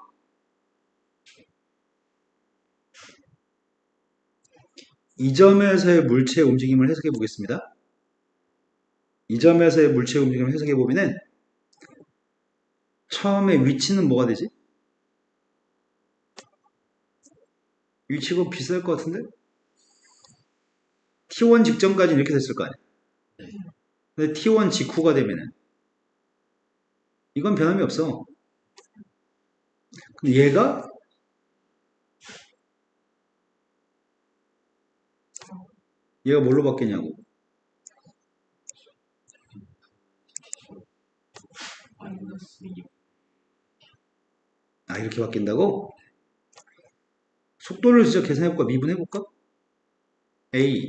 이 점에서의 물체의 움직임을 해석해 보겠습니다. 이 점에서의 물체의 움직임을 해석해 보면은 처음에 위치는 뭐가 되지? 위치가 비쌀 것 같은데? T1 직전까지는 이렇게 됐을 거 아니야. 근데 T1 직후가 되면은 이건 변함이 없어. 근데 얘가 뭘로 바뀌냐고. 아, 이렇게 바뀐다고? 속도를 진짜 계산해볼까? 미분해볼까? A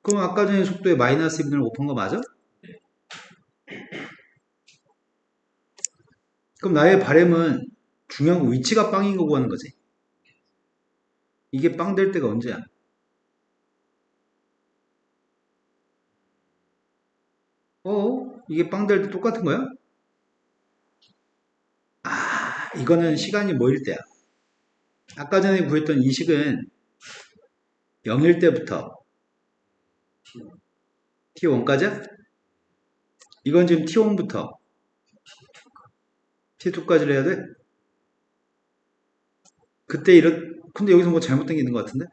그럼 아까 전에 속도에 마이너스 2분을 곱한 거 맞아? 그럼 나의 바램은 중요한 거 위치가 빵인 거 구하는 거지. 이게 빵 될 때가 언제야? 이게 빵 될 때 똑같은 거야? 아, 이거는 시간이 뭐일 때야? 아까 전에 구했던 이 식은 0일 때부터 T1까지야? 이건 지금 T1부터 T2까지를 해야 돼? 그때 근데 여기서 뭐 잘못된 게 있는 것 같은데?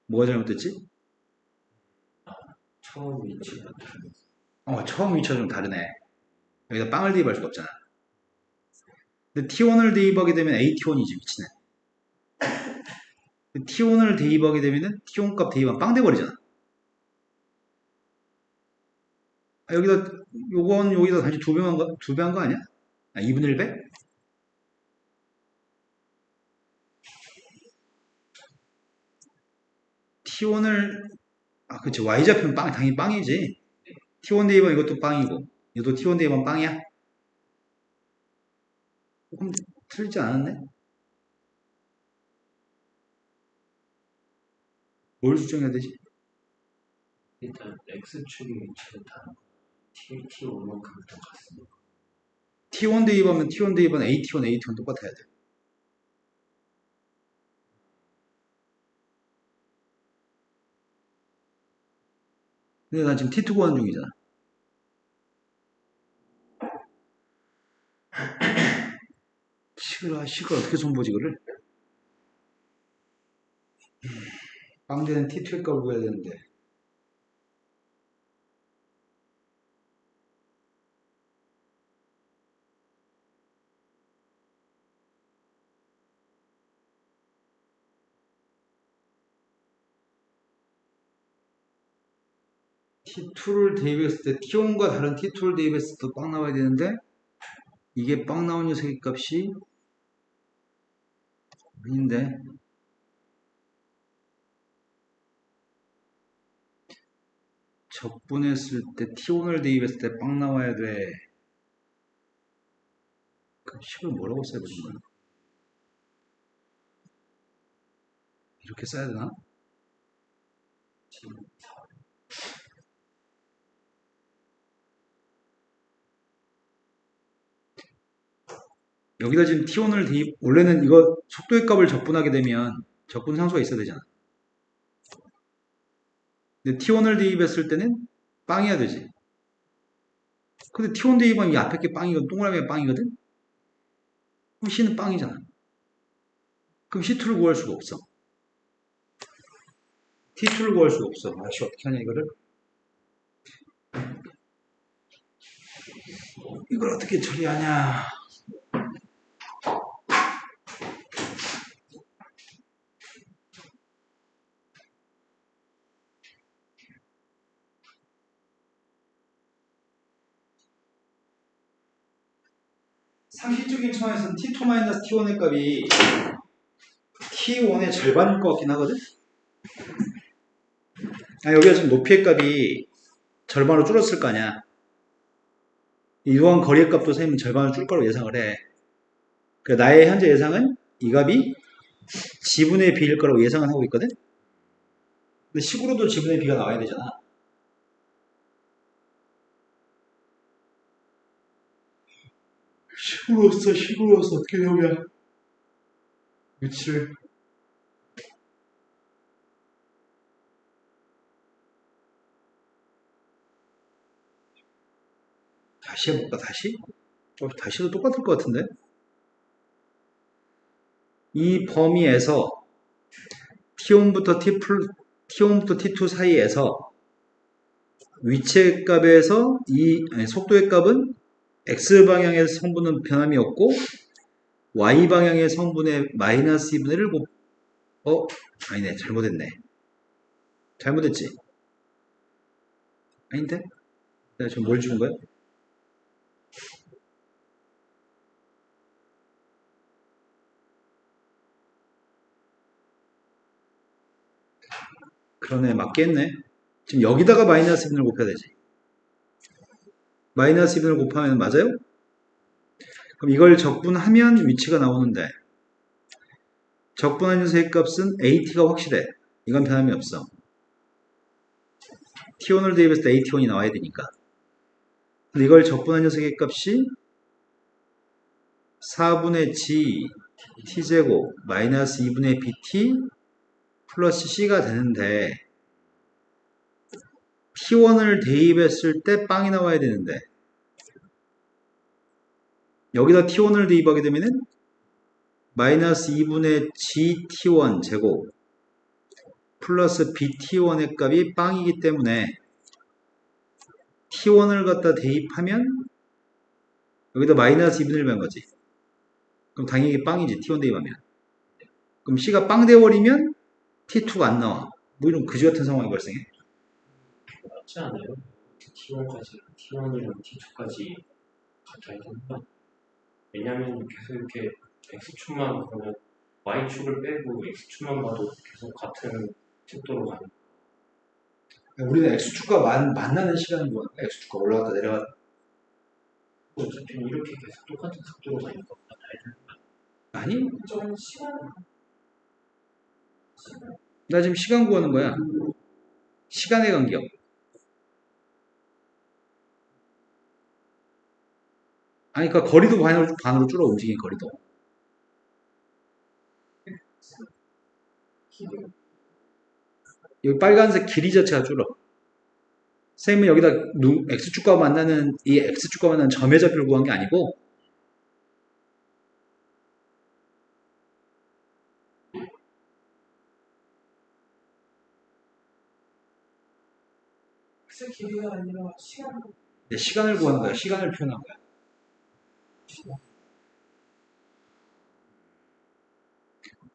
뭐가 잘못됐지? 처음 위치가 다르네. 처음 위치가 좀 다르네. 여기다 빵을 대입할 수가 없잖아. 근데 T1을 대입하게 되면 AT1이지, 위치는. T1을 대입하게 되면은 T1 값 대입하면 빵 돼버리잖아. 요건 여기다 다시 두 배 한 거 아니야? 2분의 1배? T1을, 그치. Y좌표는 당연히 빵이지. T1 대입하면 이것도 빵이고, 이것도 T1 대입하면 빵이야? 조금 틀리지 않았네? 뭘 수정해야 되지? 일단 X축의 위치는 다 T1만큼 똑같습니다. T1 대입하면 T1 대입하면 AT1 똑같아야 돼. 근데 난 지금 T2 구하는 중이잖아. 식을 어떻게 손보지, 이거를? 빵되는 T2의 값을 구해야 되는데. T2를 대입했을 때 T1과 다른 T2를 대입했을 때 빵 나와야 되는데 이게 빵 나온 녀석의 값이 아닌데 적분했을 때 T1을 대입했을 때 빵 나와야 돼. 그 식을 뭐라고 써야 되는 거야? 이렇게 써야 되나? 여기다 지금 T1을 대입, 원래는 이거 속도의 값을 적분하게 되면 적분 상수가 있어야 되잖아. 근데 T1을 대입했을 때는 빵이어야 되지. 근데 T1 대입하면 이 앞에 게 빵이거든. 동그라미가 빵이거든? 그럼 C는 빵이잖아. 그럼 C2를 구할 수가 없어. T2를 구할 수가 없어. 아씨, 어떻게 하냐, 이거를? 이걸 어떻게 처리하냐. 상식적인 차원에서는 T2-T1의 값이 T1의 절반일 것 같긴 하거든? 여기가 지금 높이의 값이 절반으로 줄었을 거 아니야. 이동한 거리의 값도 선생님은 절반으로 줄 거라고 예상을 해. 나의 현재 예상은 이 값이 지분의 b일 거라고 예상을 하고 있거든? 근데 식으로도 지분의 b가 나와야 되잖아. 식으로서 어떻게 나오냐. 위치를. 다시 해볼까, 다시? 다시도 똑같을 것 같은데? 이 범위에서 T1부터 T2 사이에서 위치의 값에서 속도의 값은 X방향의 성분은 변함이 없고 Y방향의 성분의 마이너스 2분의 1 아니네. 잘못했네. 잘못했지? 아닌데? 내가 지금 뭘 죽은 거야? 그러네. 맞겠네. 지금 여기다가 마이너스 2분을 곱해야 되지. 마이너스 2분을 곱하면 맞아요? 그럼 이걸 적분하면 위치가 나오는데 적분한 녀석의 값은 AT가 확실해. 이건 변함이 없어. T1을 대입했을 때 AT1이 나와야 되니까. 근데 이걸 적분한 녀석의 값이 4분의 G T제곱 마이너스 2분의 BT 플러스 C가 되는데 T1을 대입했을 때 빵이 나와야 되는데 여기다 T1을 대입하게 되면은 마이너스 2분의 GT1 제곱 플러스 BT1의 값이 빵이기 때문에 T1을 갖다 대입하면 여기다 마이너스 2분의 1한 거지. 그럼 당연히 빵이지. T1 대입하면. 그럼 C가 빵 돼버리면 T2가 안 나와. 뭐 이런 그지 같은 상황이 발생해. 맞지 않아요? T1까지, T1이랑 T2까지 같아야 되는 거 아니에요? 왜냐면 계속 이렇게 X축만 그러면 Y축을 빼고 X축만 봐도 계속 같은 속도로 가는 우리는 X축과 만나는 시간은 뭐야? X축과 올라갔다 내려갔다. 거 어차피 이렇게 계속 똑같은 속도로 가니까 같아야 되는 거 아니? 저는 시간 나 지금 시간 구하는 거야. 시간의 간격. 아니, 그러니까 거리도 반으로 줄어, 움직이는 거리도. 길이 여기 빨간색 길이 자체가 줄어. 선생님은 여기다 X축과 만나는, 이 X축과 만나는 점의 좌표를 구한 게 아니고, 그 길이가 아니라 시간 시간을 구하는 거야. 시간을 표현한 거야.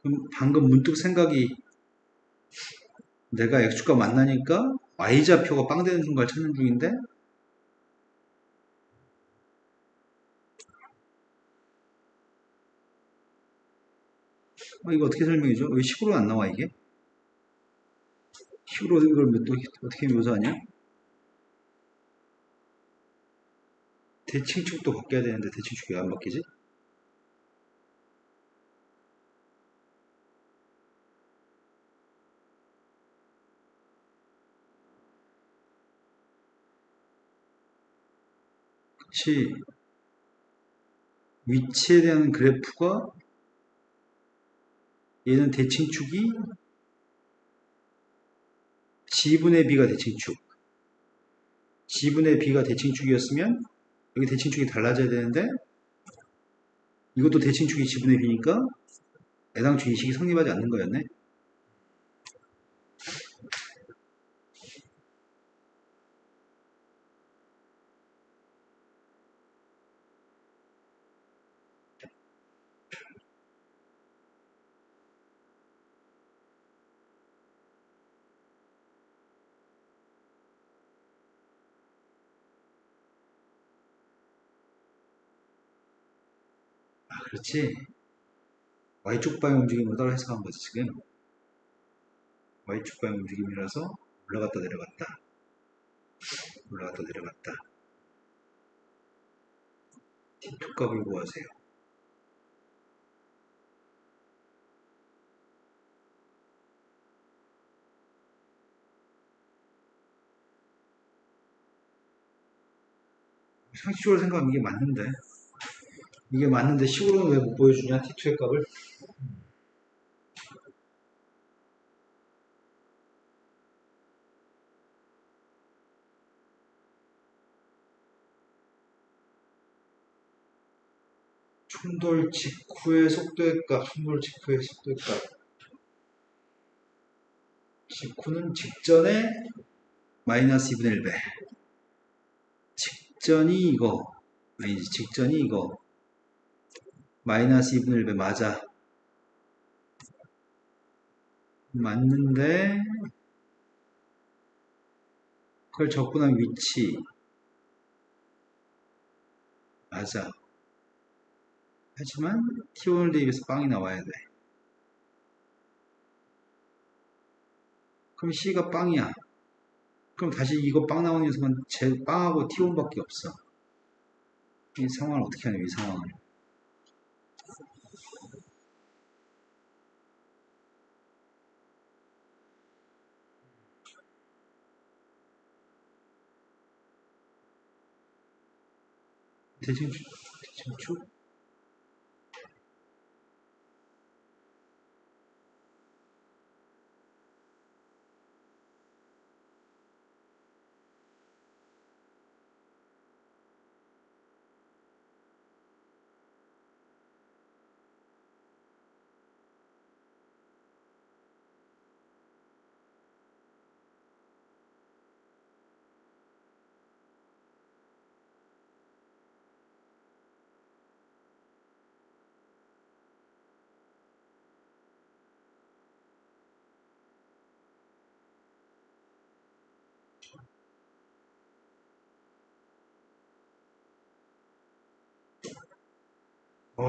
그럼 방금 문득 생각이, 내가 X축과 만나니까 Y좌표가 빵 되는 순간을 찾는 중인데, 이거 어떻게 설명해줘? 왜 식으로 안 나와, 이게? 식으로 이걸 또 어떻게 묘사하냐? 대칭축도 바뀌어야 되는데 대칭축이 왜 안 바뀌지? 그치. 위치에 대한 그래프가 얘는 대칭축이 G분의 B가 대칭축. G분의 B가 대칭축이었으면 여기 대칭축이 달라져야 되는데 이것도 대칭축이 G분의 B니까 애당초 이 식이 성립하지 않는 거였네. 아, 그렇지. Y축 방향 움직임으로 따로 해석한 거지, 지금. Y축 방향 움직임이라서 올라갔다 내려갔다. 올라갔다 내려갔다. T2 값을 구하세요. 상식적으로 생각하면 이게 맞는데. 이게 맞는데 식으로는 왜 못 보여주냐? T2의 값을. 충돌 직후의 속도의 값, 충돌 직후의 속도의 값. 직후는 직전에 마이너스 2분의 1배. 직전이 이거. 아니지, 직전이 이거. 마이너스 2분의 1배 맞아. 맞는데, 그걸 접근한 위치. 맞아. 하지만 T1을 대입해서 빵이 나와야 돼. 그럼 C가 빵이야. 그럼 다시 이거 빵 나오는 녀석은 제 빵하고 T1밖에 없어. 이 상황을 어떻게 하냐, 이 상황을. 대칭축?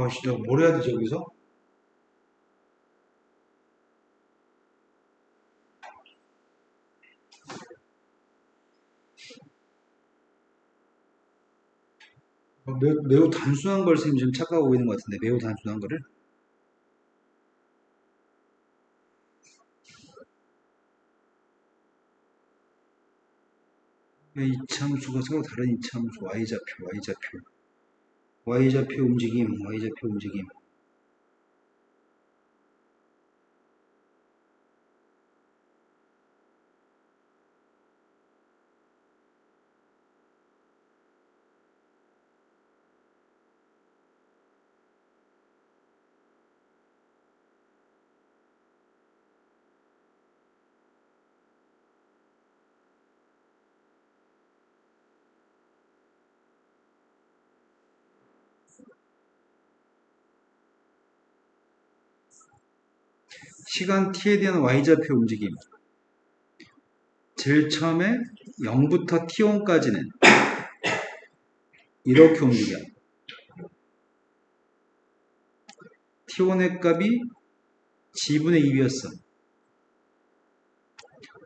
진짜 뭘 해야 되지, 여기서? 매우 단순한 걸 선생님 지금 착각하고 있는 것 같은데, 매우 단순한 거를? 왜 이차함수가 서로 다른 이차함수, y좌표 움직임. 시간 t에 대한 y좌표 움직임. 제일 처음에 0부터 t1까지는 이렇게 움직여. t1의 값이 g분의 2였어.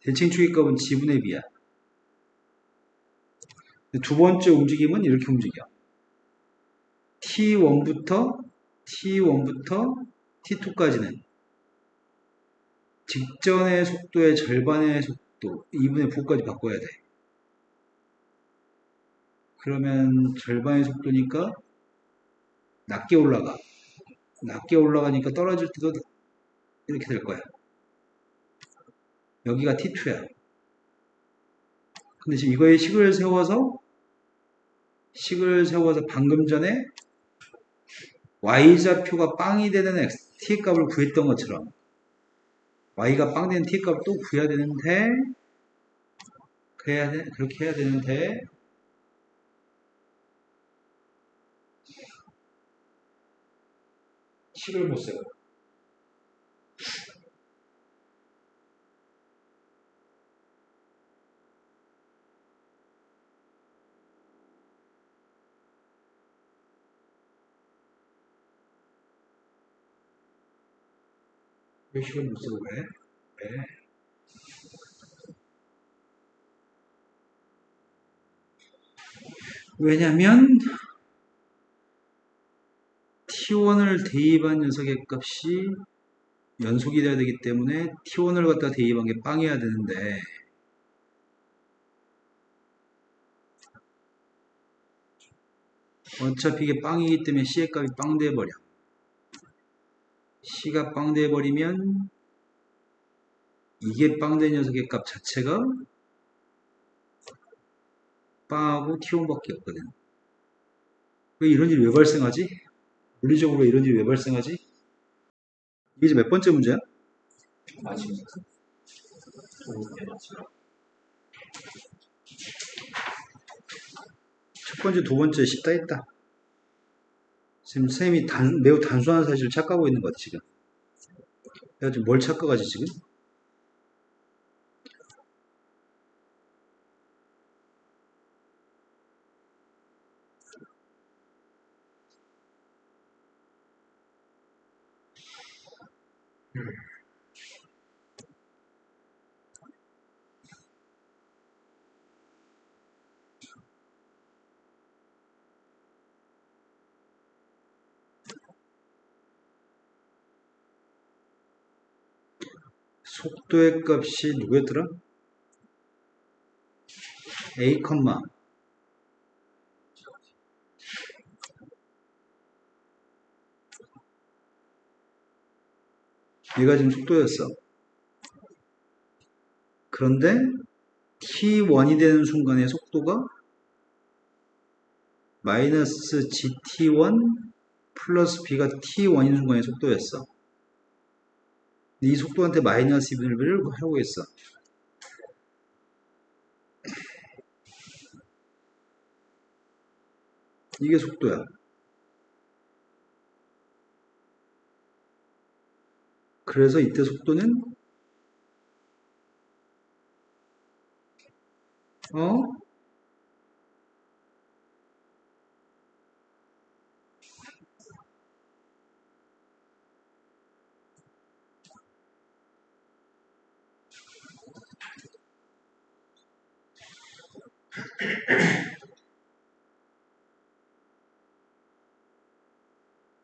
대칭축의 값은 g분의 b야. 두 번째 움직임은 이렇게 움직여. t1부터 t2까지는 직전의 속도의 절반의 속도 2분의 9까지 바꿔야 돼. 그러면 절반의 속도니까 낮게 올라가. 낮게 올라가니까 떨어질 때도 이렇게 될 거야. 여기가 t2야. 근데 지금 이거에 식을 세워서 방금 전에 y좌표가 빵이 되는 t의 값을 구했던 것처럼 y가 빵 되는 t의 값을 또 구해야 되는데 그렇게 해야 되는데 식을 못 세워. 왜 식을 못 세워? 왜? 왜냐면 t1을 대입한 녀석의 값이 연속이 돼야 되기 때문에 t1을 갖다 대입한 게 빵이어야 되는데 어차피 이게 빵이기 때문에 c의 값이 빵 돼버려. c가 빵 돼버리면 이게 빵 된 녀석의 값 자체가 빵하고 t1밖에 없거든. 왜 이런 일이 왜 발생하지? 물리적으로 이런 일이 왜 발생하지? 이게 이제 몇 번째 문제야? 마지막. 네, 마지막. 첫 번째, 두 번째 쉽다 했다. 지금 선생님이 매우 단순한 사실을 착각하고 있는 것 같아, 지금. 내가 지금 뭘 착각하지, 지금? 속도의 값이 누구였더라? A, 얘가 지금 속도였어. 그런데 t1이 되는 순간의 속도가 마이너스 gt1 플러스 b가 t1인 순간의 속도였어. 이 속도한테 마이너스 2분의 1을 하고 있어. 이게 속도야. 그래서 이때 속도는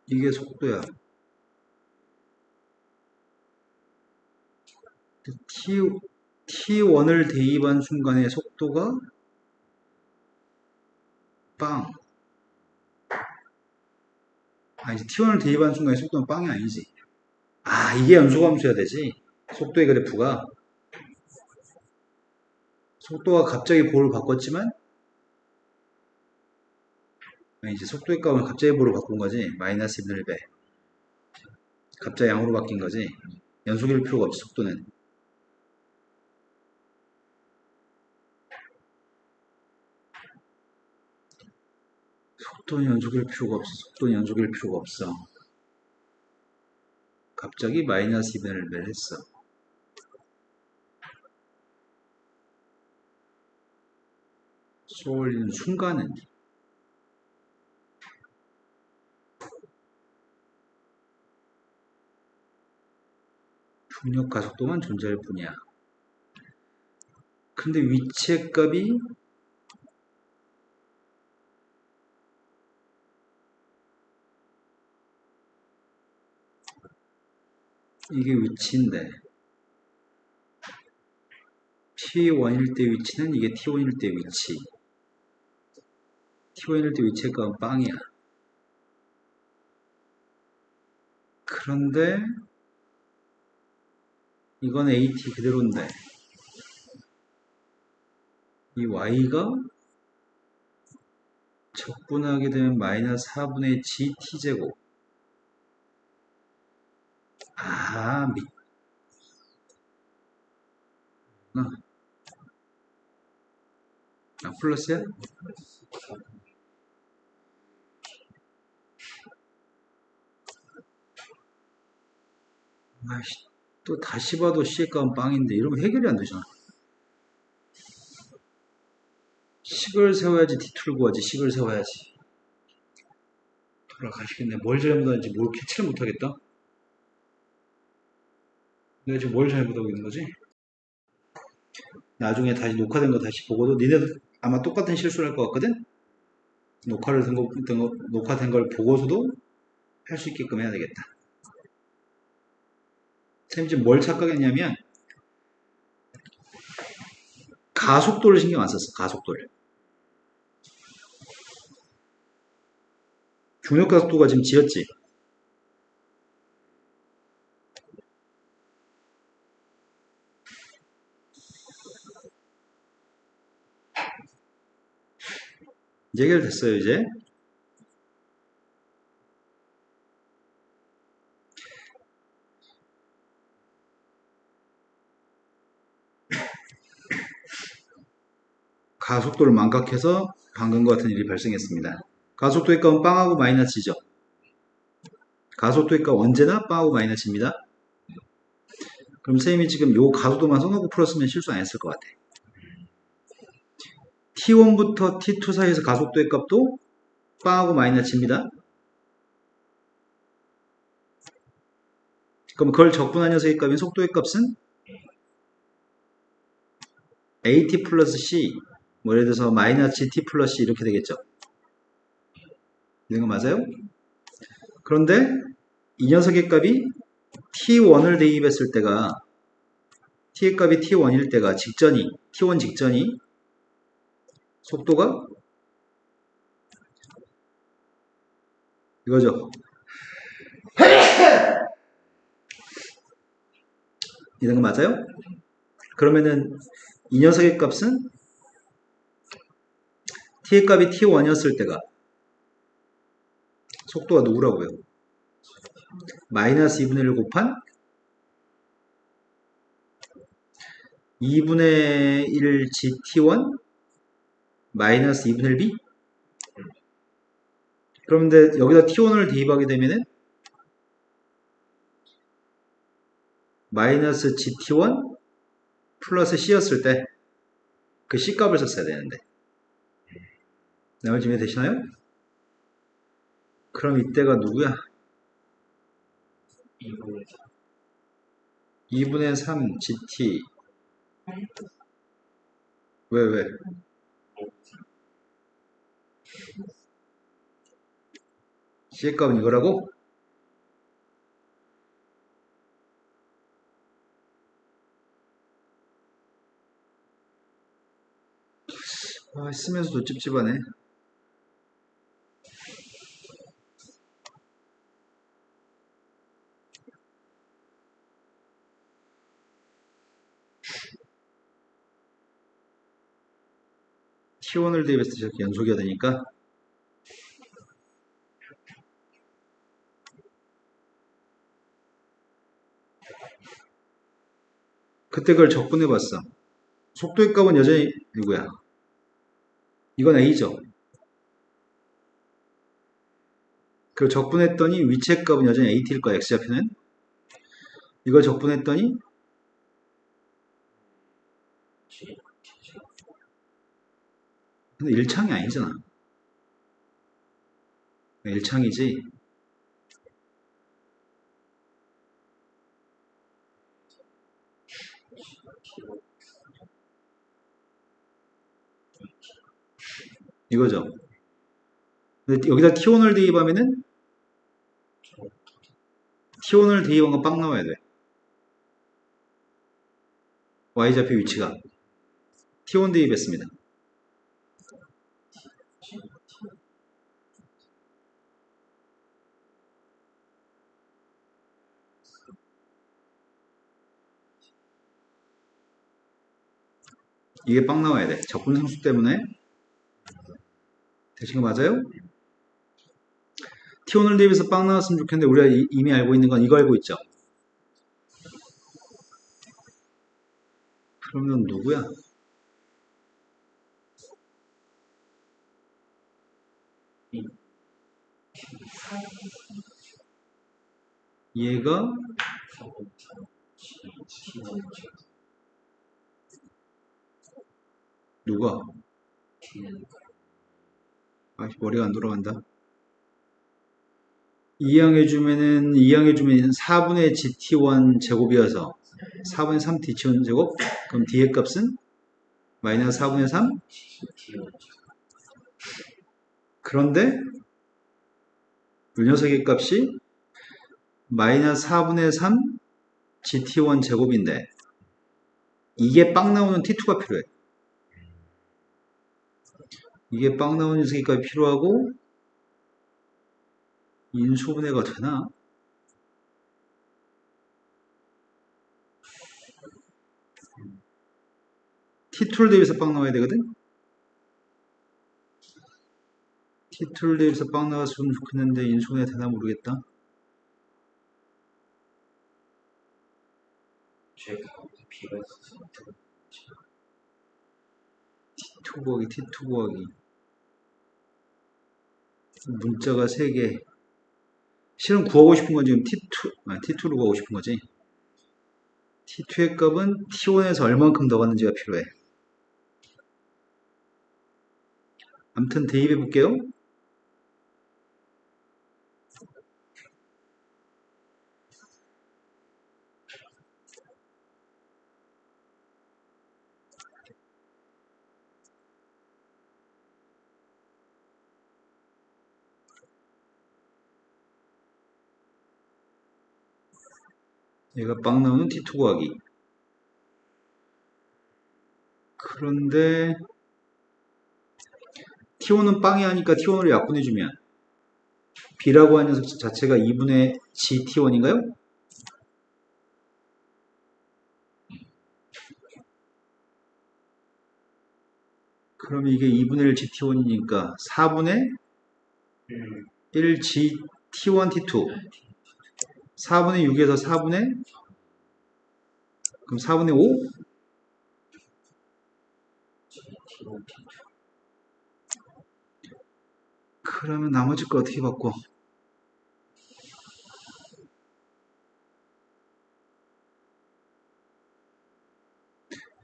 이게 속도야. T1을 대입한 순간의 속도가 빵. 아니지, T1을 대입한 순간의 속도는 빵이 아니지. 아, 이게 연소함수여야 되지. 속도의 그래프가. 속도가 갑자기 볼을 바꿨지만, 아니지, 속도의 값을 갑자기 볼을 바꾼 거지. 마이너스 1배. 갑자기 양으로 바뀐 거지. 연속일 필요가 없어, 속도는. 속도는 연속일 필요가 없어. 속도는 연속일 필요가 없어. 갑자기 마이너스 2분의 했어. 쏠리는 순간은 중력 가속도만 존재할 뿐이야. 근데 위치의 값이 이게 위치인데 T1일 때 위치는 이게 T1일 때 위치. T1일 때 위치의 값은 빵이야. 그런데 이건 AT 그대로인데 이 Y가 적분하게 되면 마이너스 4분의 GT제곱. 아, 플러스야? 아이씨, 또 다시 봐도 C의 값은 빵인데 이러면 해결이 안 되잖아. 식을 세워야지 D2를 구하지. 식을 세워야지. 돌아가시겠네. 뭘 잘못하는지 뭘 캐치를 못하겠다. 내가 지금 뭘 잘못하고 있는 거지? 나중에 다시 녹화된 거 다시 보고도 니네도 아마 똑같은 실수를 할 것 같거든? 녹화된 걸 보고서도 할 수 있게끔 해야 되겠다. 선생님 지금 뭘 착각했냐면 가속도를 신경 안 썼어. 가속도를. 중력 가속도가 지금 지었지. 해결됐어요 이제. 가속도를 망각해서 방금과 같은 일이 발생했습니다. 가속도의 값은 빵하고 마이너스죠. 가속도의 값 언제나 빵하고 마이너스입니다. 그럼 선생님이 지금 요 가속도만 써놓고 풀었으면 실수 안 했을 것 같아. T1부터 T2 사이에서 가속도의 값도 빵하고 마이너스입니다. 그럼 그걸 적분한 녀석의 값인 속도의 값은 AT 플러스 C, 뭐 예를 들어서 마이너스 GT 플러스 C 이렇게 되겠죠. 이거 맞아요? 그런데 이 녀석의 값이 T1을 대입했을 때가 T의 값이 T1일 때가 직전이 T1 직전이 속도가 이거죠. 이런 거 맞아요? 그러면은 이 녀석의 값은 T의 값이 T1이었을 때가 속도가 누구라고요? 마이너스 2분의 1 곱한 2분의 1 GT1 마이너스 2분의 1 B? 그런데 여기다 T1을 대입하게 되면은 마이너스 GT1 플러스 C였을 때 그 C 값을 썼어야 되는데 나머지 되시나요? 그럼 이때가 누구야? 2분의 3 GT 왜? C의 값은 이거라고? 아, 쓰면서도 찝찝하네. T1을 대입해서 저렇게 연속이어야 되니까 그때 그걸 적분해봤어. 속도의 값은 여전히 누구야? 이건 A죠. 그걸 적분했더니 위치의 값은 여전히 AT일 거야, X좌표는. 이걸 적분했더니 근데 1창이 아니잖아. 1창이지. 이거죠. 근데 여기다 T1을 대입하면은 T1을 대입한 건 빵 나와야 돼. Y좌표 위치가. T1 대입했습니다. 이게 빵 나와야 돼. 적분 상수 때문에. 되신 거 맞아요? T1을 대입해서 빵 나왔으면 좋겠는데 우리가 이미 알고 있는 건 이거 알고 있죠? 그러면 누구야? 얘가 누가? 아, 머리가 안 돌아간다. 이항해주면 4분의 GT1 제곱이어서 4분의 3 DT1 제곱? 그럼 D의 값은? 마이너스 4분의 3? 그런데 이 녀석의 값이 마이너스 4분의 3 GT1 제곱인데 이게 빵 나오는 T2가 필요해. 이게 빵 나오는 녀석의 값이 필요하고 인수분해가 되나? T2를 대비해서 빵 나와야 되거든? T2를 대비해서 빵 나왔으면 좋겠는데 인수분해 되나 모르겠다. 제가 B가 있어서 T2 구하기, T2 구하기. 문자가 3개. 실은 구하고 싶은 건 지금 T2를 구하고 싶은 거지. T2의 값은 T1에서 얼만큼 더 받는지가 필요해. 아무튼 대입해 볼게요. 얘가 빵 나오는 T2 구하기. 그런데 T1은 빵이 하니까 T1으로 약분해주면 B라고 하는 녀석 자체가 2분의 GT1인가요? 그러면 이게 2분의 1 GT1이니까 4분의 1 GT1 T2 4분의 6에서 4분의 그럼 4분의 5? 그러면 나머지 거 어떻게 바꿔?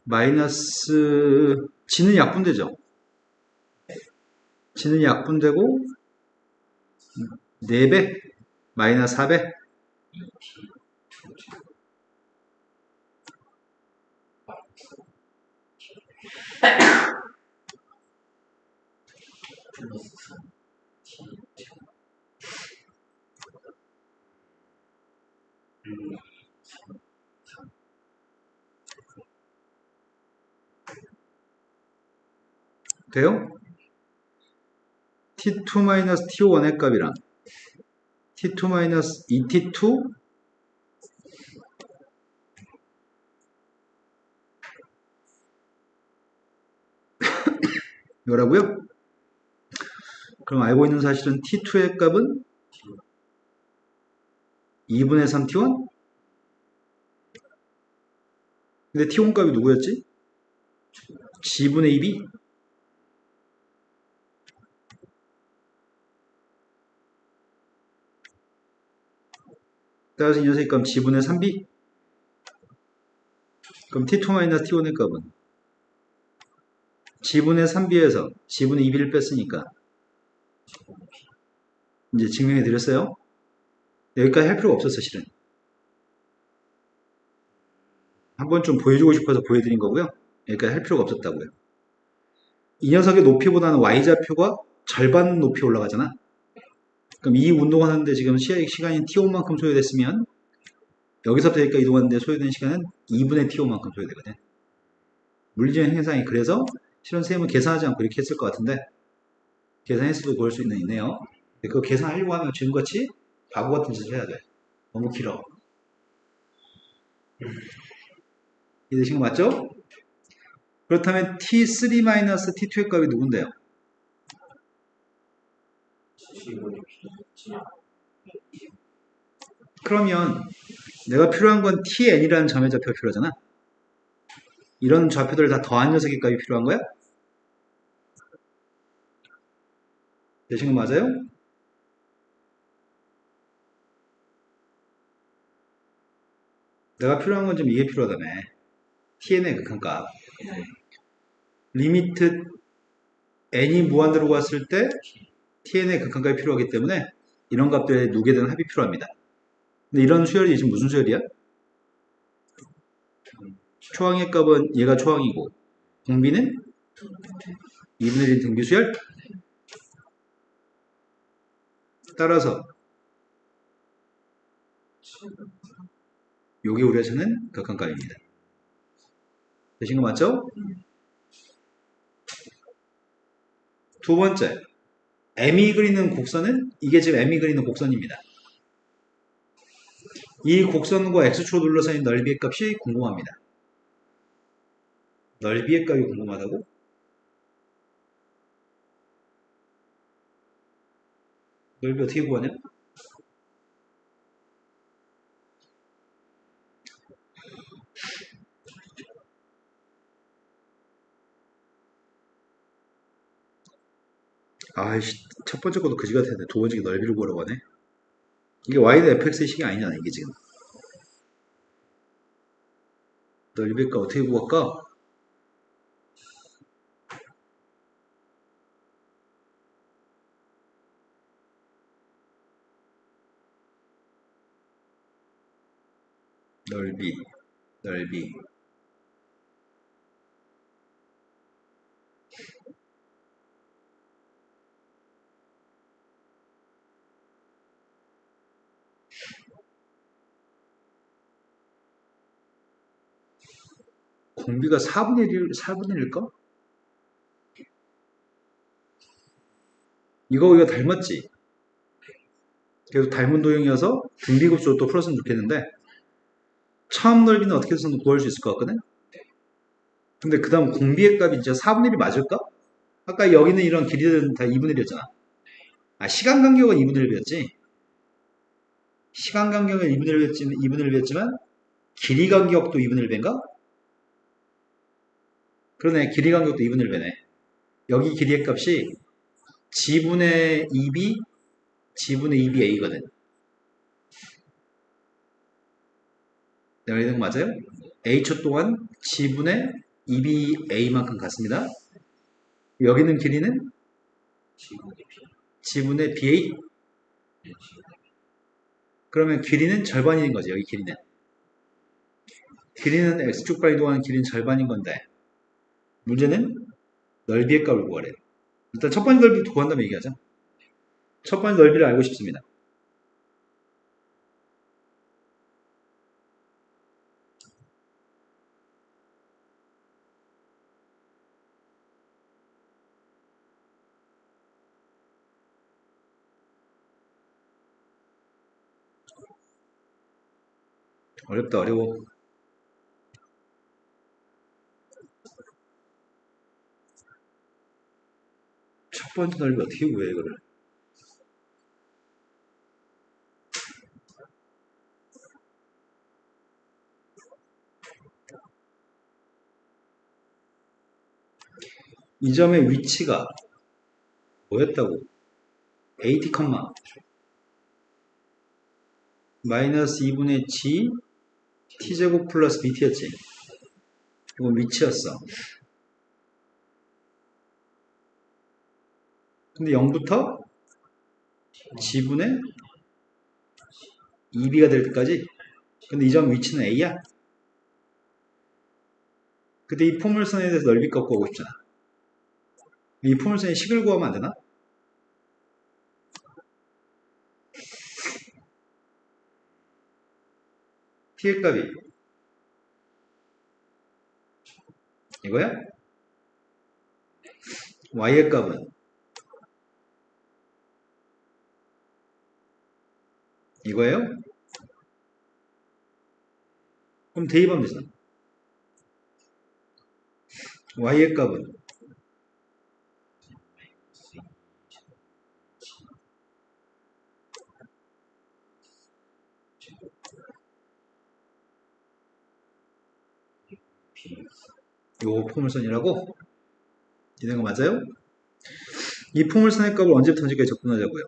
마이너스 G는 약분되죠? G는 약분되고 4배? 마이너스 4배? 플러스 3 t 제곱 3 돼요? t2-t1의 값이랑 t2-et2 이거라고요? 그럼 알고 있는 사실은 t2의 값은 2분의 3 t1? 근데 t1 값이 누구였지? g분의 2b? 따라서 이 녀석의 값은 g분의 3b? 그럼 t2-t1의 값은 g분의 3b에서 g분의 2b를 뺐으니까 이제 증명해 드렸어요. 여기까지 할 필요가 없었어 실은. 한번 좀 보여주고 싶어서 보여드린 거고요. 여기까지 할 필요가 없었다고요. 이 녀석의 높이보다는 y좌표가 절반 높이 올라가잖아. 그럼 이 운동하는데 지금 시간이 t5만큼 소요됐으면 여기서부터 여기까지 이동하는데 소요된 시간은 2분의 t5만큼 소요되거든. 물리적 현상이 그래서 실은 쌤은 계산하지 않고 이렇게 했을 것 같은데 계산했어도 그럴 수 있네요. 그거 계산하려고 하면 지금같이 바보 같은 짓을 해야 돼. 너무 길어. 이해되신 거 맞죠? 그렇다면 t3-t2의 값이 누군데요? 그러면 내가 필요한 건 tn이라는 점의 좌표가 필요하잖아. 이런 좌표들을 다 더한 녀석의 값이 필요한 거야? 되신 거 맞아요? 내가 필요한 건 좀 이게 필요하다며. tn의 극한값. 리미트 n이 무한대로 갔을 때 tn의 극한값이 필요하기 때문에 이런 값들에 누게 되는 합이 필요합니다. 근데 이런 수열이 지금 무슨 수열이야? 초항의 값은 얘가 초항이고 공비는 2분의 1 등비 수열. 따라서 요게 우리가 찾는 극한값입니다. 되신 거 맞죠? 두 번째, m이 그리는 곡선은 이게 지금 m이 그리는 곡선입니다. 이 곡선과 x축으로 둘러싸인 넓이의 값이 궁금합니다. 넓이의 값이 궁금하다고? 넓이 어떻게 구하냐? 아이씨, 첫 번째 것도 그지 같았는데 두 번째 게 넓이를 구하라고 하네. 이게 y는 fx의 식이 아니잖아, 이게 지금. 넓이의 값 어떻게 구할까? 넓이. 공비가 4분의 1일까? 이거 닮았지? 그래서 닮은 도형이어서 등비급수로 또 풀었으면 좋겠는데 처음 넓이는 어떻게 해서 구할 수 있을 것 같거든? 근데 그 다음 공비의 값이 진짜 4분의 1이 맞을까? 아까 여기는 이런 길이들은 다 2분의 1이었잖아. 아, 시간 간격은 2분의 1이었지. 시간 간격은 2분의 1이었지만 길이 간격도 2분의 1배인가? 그러네. 길이 간격도 2분의 1배네. 여기 길이의 값이 g분의 2b, g분의 2b a거든. 내가 이런 거 맞아요? a초 동안 g분의 2b a만큼 같습니다. 여기는 길이는 g분의 ba. 그러면 길이는 절반인 거지. 여기 길이는. 길이는 x축 발 이동하는 길이는 절반인 건데 문제는 넓이의 값을 구하래. 일단 첫 번째 넓이 구한다면 얘기하자. 첫 번째 넓이를 알고 싶습니다. 어렵다, 어려워. 첫 번째 넓이 어떻게 구해, 이거를? 이 점의 위치가 뭐였다고? AT 컴마 마이너스 2분의 G T제곱 플러스 BT였지. 이건 위치였어. 근데 0부터 G분의 2B가 될 때까지. 근데 이 점 위치는 A야. 근데 이 포물선에 대해서 넓이 값 구하고 싶잖아. 이 포물선의 식을 구하면 안 되나? T의 값이 이거야? Y의 값은 이거예요? 그럼 대입하면 되잖아. Y의 값은 요 포물선이라고? 이런 거 맞아요? 이 포물선의 값을 언제부터 언제까지 적분하자고요?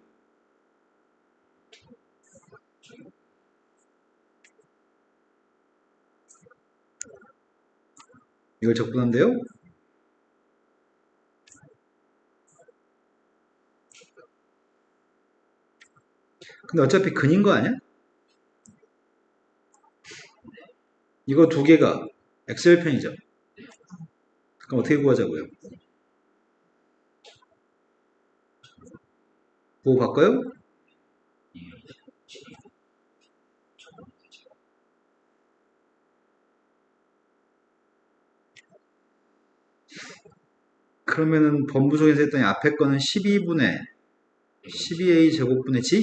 이걸 적분한대요? 근데 어차피 근인 거 아니야? 이거 두 개가 x절편이죠. 그럼 어떻게 구하자고요? 뭐 바꿔요? 그러면은 범부속에서 했더니 앞에 거는 12분의 12a 제곱분의 g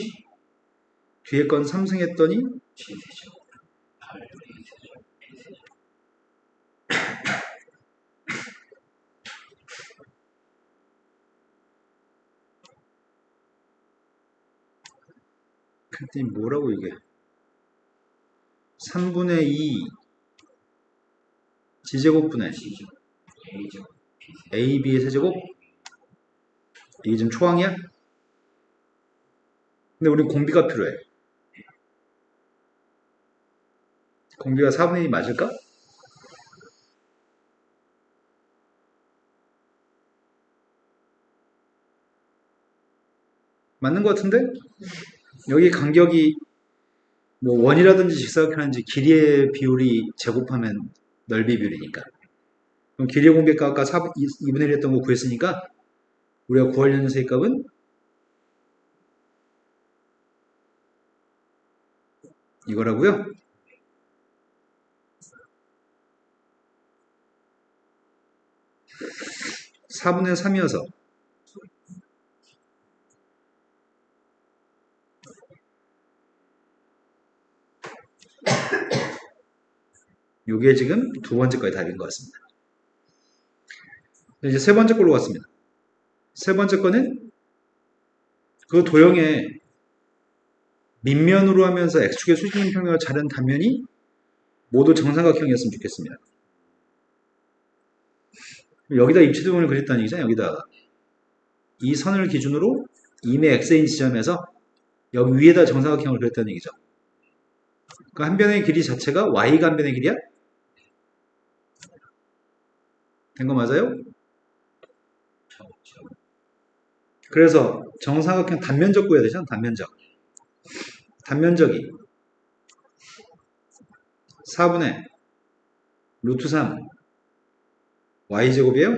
뒤에 건 3승 했더니 그랬더니 뭐라고 이게 3분의 2 g제곱분의 ab의 세제곱 이게 지금 초항이야? 근데 우린 공비가 필요해. 공비가 4분의 1이 맞을까? 맞는 것 같은데? 여기 간격이 뭐 원이라든지 직사각형이라든지 길이의 비율이 제곱하면 넓이 비율이니까. 그럼 길이의 공백값 아까 2분의 1 했던 거 구했으니까 우리가 구하려는 세값은 이거라고요. 4분의 3이어서 이게 지금 두 번째 거의 답인 것 같습니다. 이제 세 번째 걸로 갔습니다. 세 번째 거는 그 도형의 밑면으로 하면서 x축의 수직인 평면을 자른 단면이 모두 정삼각형이었으면 좋겠습니다. 여기다 입체도형을 그렸다는 얘기잖아요. 여기다가 이 선을 기준으로 2의 x인 지점에서 여기 위에다 정삼각형을 그렸다는 얘기죠. 그 한 변의 길이 자체가 y가 한 변의 길이야? 된 거 맞아요? 그래서 정삼각형 단면적 구해야 되잖아. 단면적. 단면적이 4분의 루트 3 y제곱이에요?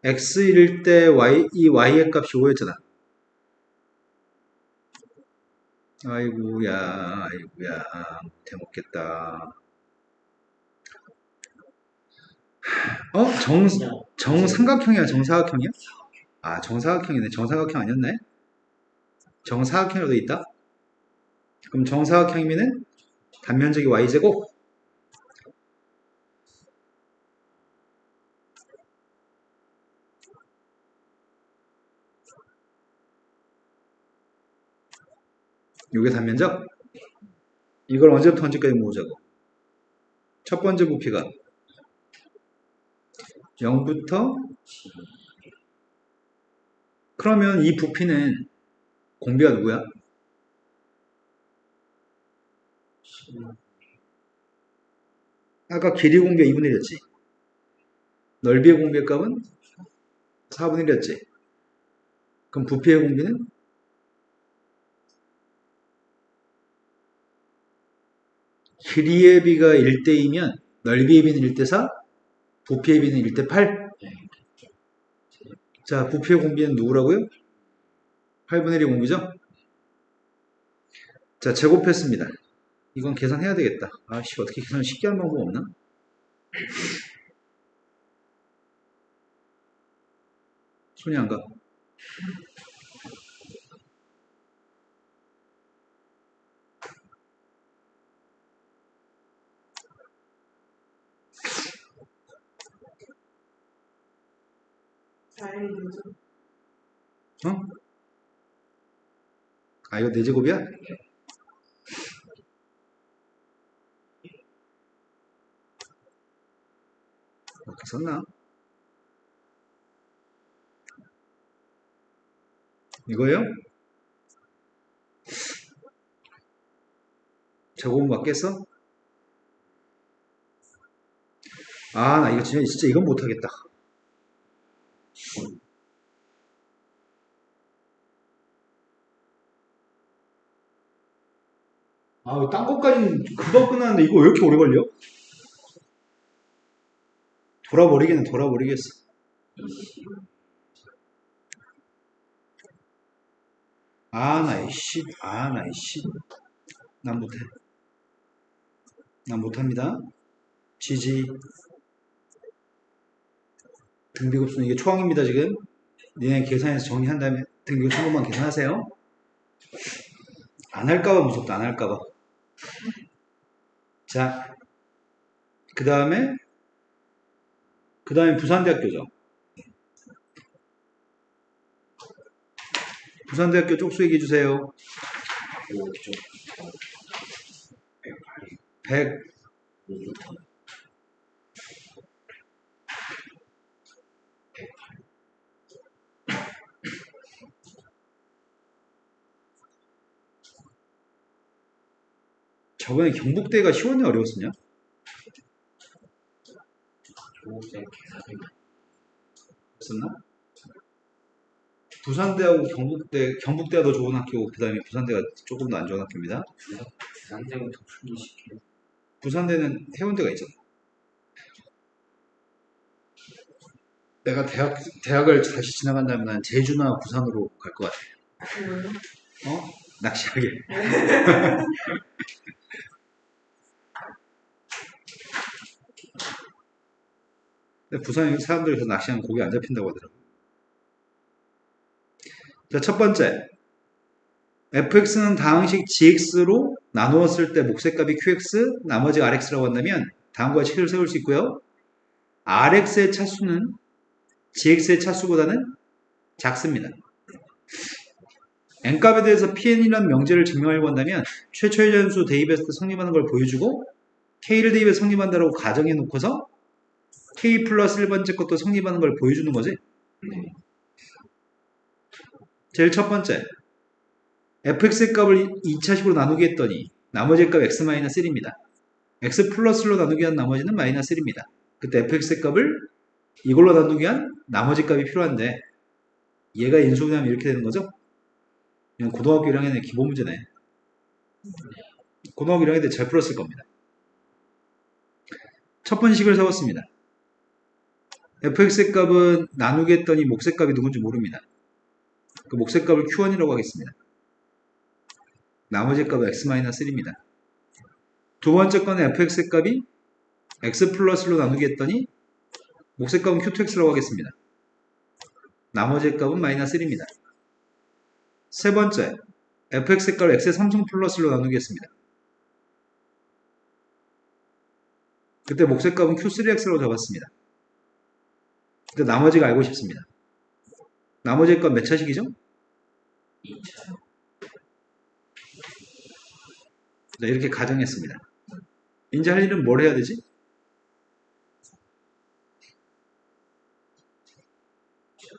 x1일 때 이 y의 값이 5였잖아. 아이고야, 아이고야, 못해 먹겠다. 그냥 정삼각형이야, 정사각형이야? 아, 정사각형이네. 정사각형 아니었네? 정사각형으로 돼 있다? 그럼 정사각형이면은 단면적이 y제곱? 요게 단면적? 이걸 언제부터 언제까지 모으자고? 첫 번째 부피가 0부터 그러면 이 부피는 공비가 누구야? 아까 길이 공비가 2분의 1이었지. 넓이의 공비의 값은 4분의 1이었지. 그럼 부피의 공비는 길이의 비가 1대2면 넓이의 비는 1대4, 부피의 비는 1대8. 자, 부피의 공비는 누구라고요? 8분의 1이 공비죠? 자, 제곱했습니다. 이건 계산해야 되겠다. 아씨, 어떻게 계산 쉽게 하는 방법 없나? 손이 안 가. 다행히 되죠. 어? 아, 이거 4제곱이야? 이렇게 썼나? 이거요? 제곱은 맞겠어? 아, 나 이거 진짜 이건 못하겠다. 아, 딴 것까지는 금방 끝나는데 이거 왜 이렇게 오래 걸려? 돌아버리겠네, 돌아버리겠어. 나 이씨. 난 못해. 난 못합니다. 지지. 등비급수는 이게 초항입니다, 지금. 니네 계산해서 정리한 다음에 등비급수 한 번만 계산하세요. 안 할까봐 무섭다, 안 할까봐. 자, 그 다음에 부산대학교죠. 부산대학교 쪽수 얘기해 주세요. 100. 저번에 경북대가 쉬웠냐 어려웠었냐? 조세 계산이 없었나? 부산대하고 경북대가 더 좋은 학교고 그 다음에 부산대가 조금 더 안 좋은 학교입니다. 부산대는 더 풀리시게. 부산대는 해운대가 있잖아. 내가 대학을 다시 지나간다면 난 제주나 부산으로 갈 것 같아. 왜요? 어? 낚시하게. 근데 부산 사람들이 서 낚시하면 고기 안 잡힌다고 하더라고. 자, 첫 번째. fx는 다항식 gx로 나누었을 때 몫의 값이 qx, 나머지 rx라고 한다면 다음과 식을 세울 수 있고요. rx의 차수는 gx의 차수보다는 작습니다. n값에 대해서 pn이라는 명제를 증명하려고 한다면 최초의 전수 대입했을 때 성립하는 걸 보여주고 k를 대입해서 성립한다라고 가정해 놓고서 k 플러스 1번째 것도 성립하는 걸 보여주는 거지. 제일 첫 번째. fx의 값을 2차식으로 나누게 했더니 나머지 값 x-1입니다. x 플러스로 나누기 한 나머지는 마이너스 1입니다. 그때 fx의 값을 이걸로 나누기 한 나머지 값이 필요한데 얘가 인수분해하면 이렇게 되는 거죠? 이건 고등학교 1학년의 기본 문제네. 고등학교 1학년 때 잘 풀었을 겁니다. 첫 번째 식을 세웠습니다. fx의 값은 나누기 했더니 몫의 값이 누군지 모릅니다. 그 몫의 값을 q1이라고 하겠습니다. 나머지 값은 x-1입니다. 두 번째 거는 fx의 값이 x 플러스 1로 나누기 했더니 몫의 값은 q2x라고 하겠습니다. 나머지 값은 마이너스 1입니다. 세 번째, fx의 값을 x의 3승 플러스 1로 나누기 했습니다. 그때 몫의 값은 q3x라고 잡았습니다. 그때 나머지가 알고 싶습니다. 나머지 값 몇 차식이죠? 2차. 네, 이렇게 가정했습니다. 이제 할 일은 뭘 해야 되지?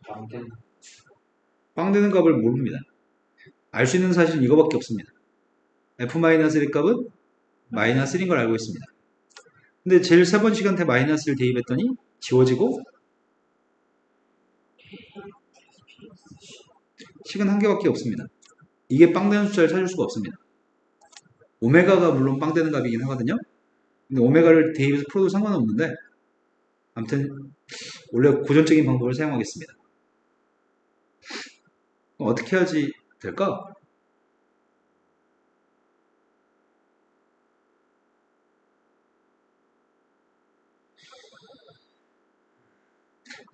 방된 빵 되는 값을 모릅니다. 알 수 있는 사실은 이거밖에 없습니다. f-1의 값은 마이너스 1인 걸 알고 있습니다. 근데 제일 세 번 시간대 마이너스를 대입했더니 지워지고 식은 한 개밖에 없습니다. 이게 빵 되는 숫자를 찾을 수가 없습니다. 오메가가 물론 빵 되는 값이긴 하거든요. 근데 오메가를 대입해서 풀어도 상관없는데 아무튼 원래 고전적인 방법을 사용하겠습니다. 어떻게 해야지 될까?